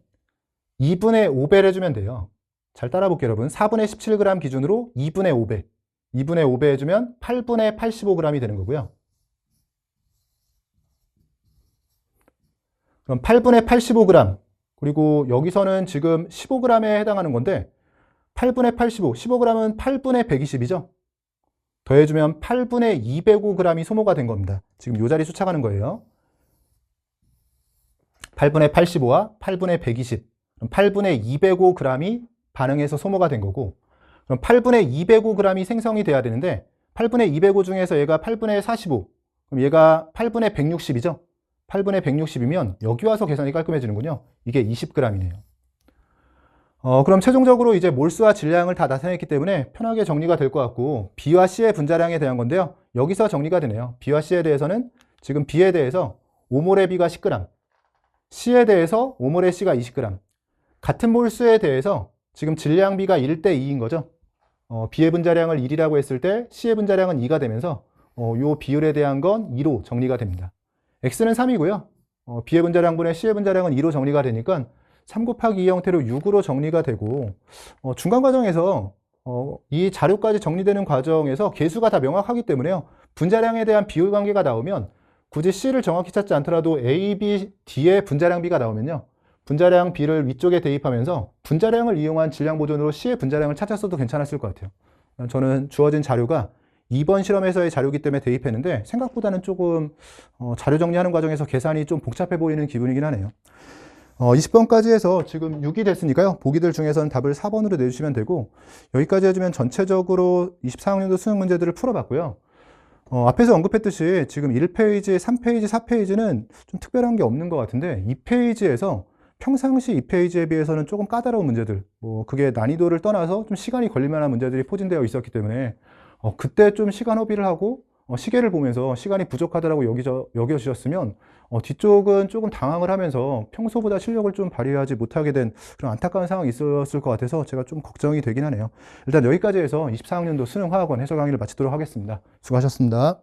2분의 5배를 해주면 돼요. 잘 따라 볼게요, 여러분. 4분의 17g 기준으로 2분의 5배. 2분의 5배 해주면 8분의 85g이 되는 거고요. 그럼 8분의 85g. 그리고 여기서는 지금 15g에 해당하는 건데 8분의 85, 15g은 8분의 120이죠. 더해주면 8분의 205g이 소모가 된 겁니다. 지금 이 자리 쫓아가는 거예요. 8분의 85와 8분의 120. 그럼 8분의 205g이 반응해서 소모가 된 거고 그럼 8분의 205g이 생성이 돼야 되는데 8분의 205 중에서 얘가 8분의 45 그럼 얘가 8분의 160이죠. 8분의 160이면 여기 와서 계산이 깔끔해지는군요. 이게 20g이네요. 그럼 최종적으로 이제 몰수와 질량을 다 나타냈기 때문에 편하게 정리가 될 것 같고 B와 C의 분자량에 대한 건데요. 여기서 정리가 되네요. B와 C에 대해서는 지금 B에 대해서 5몰의 B가 10g, C에 대해서 5몰의 C가 20g. 같은 몰수에 대해서 지금 질량 B가 1대 2인 거죠. B의 분자량을 1이라고 했을 때 C의 분자량은 2가 되면서 이 비율에 대한 건 2로 정리가 됩니다. X는 3이고요. B의 분자량분의 C의 분자량은 2로 정리가 되니까 3 곱하기 2 형태로 6으로 정리가 되고 중간 과정에서 이 자료까지 정리되는 과정에서 계수가 다 명확하기 때문에요. 분자량에 대한 비율 관계가 나오면 굳이 C를 정확히 찾지 않더라도 A, B, D의 분자량 B가 나오면요. 분자량 B를 위쪽에 대입하면서 분자량을 이용한 질량 보존으로 C의 분자량을 찾았어도 괜찮았을 것 같아요. 저는 주어진 자료가 2번 실험에서의 자료이기 때문에 대입했는데 생각보다는 조금 자료 정리하는 과정에서 계산이 좀 복잡해 보이는 기분이긴 하네요. 20번까지 해서 지금 6이 됐으니까요. 보기들 중에서는 답을 4번으로 내주시면 되고 여기까지 해주면 전체적으로 24학년도 수능 문제들을 풀어봤고요. 앞에서 언급했듯이 지금 1페이지, 3페이지, 4페이지는 좀 특별한 게 없는 것 같은데 2페이지에서 평상시 2페이지에 비해서는 조금 까다로운 문제들, 그게 난이도를 떠나서 좀 시간이 걸릴 만한 문제들이 포진되어 있었기 때문에 그때 좀 시간 허비를 하고 시계를 보면서 시간이 부족하다라고 여겨주셨으면 뒤쪽은 조금 당황을 하면서 평소보다 실력을 좀 발휘하지 못하게 된 그런 안타까운 상황이 있었을 것 같아서 제가 좀 걱정이 되긴 하네요. 일단 여기까지 해서 24학년도 수능화학원 해설 강의를 마치도록 하겠습니다. 수고하셨습니다.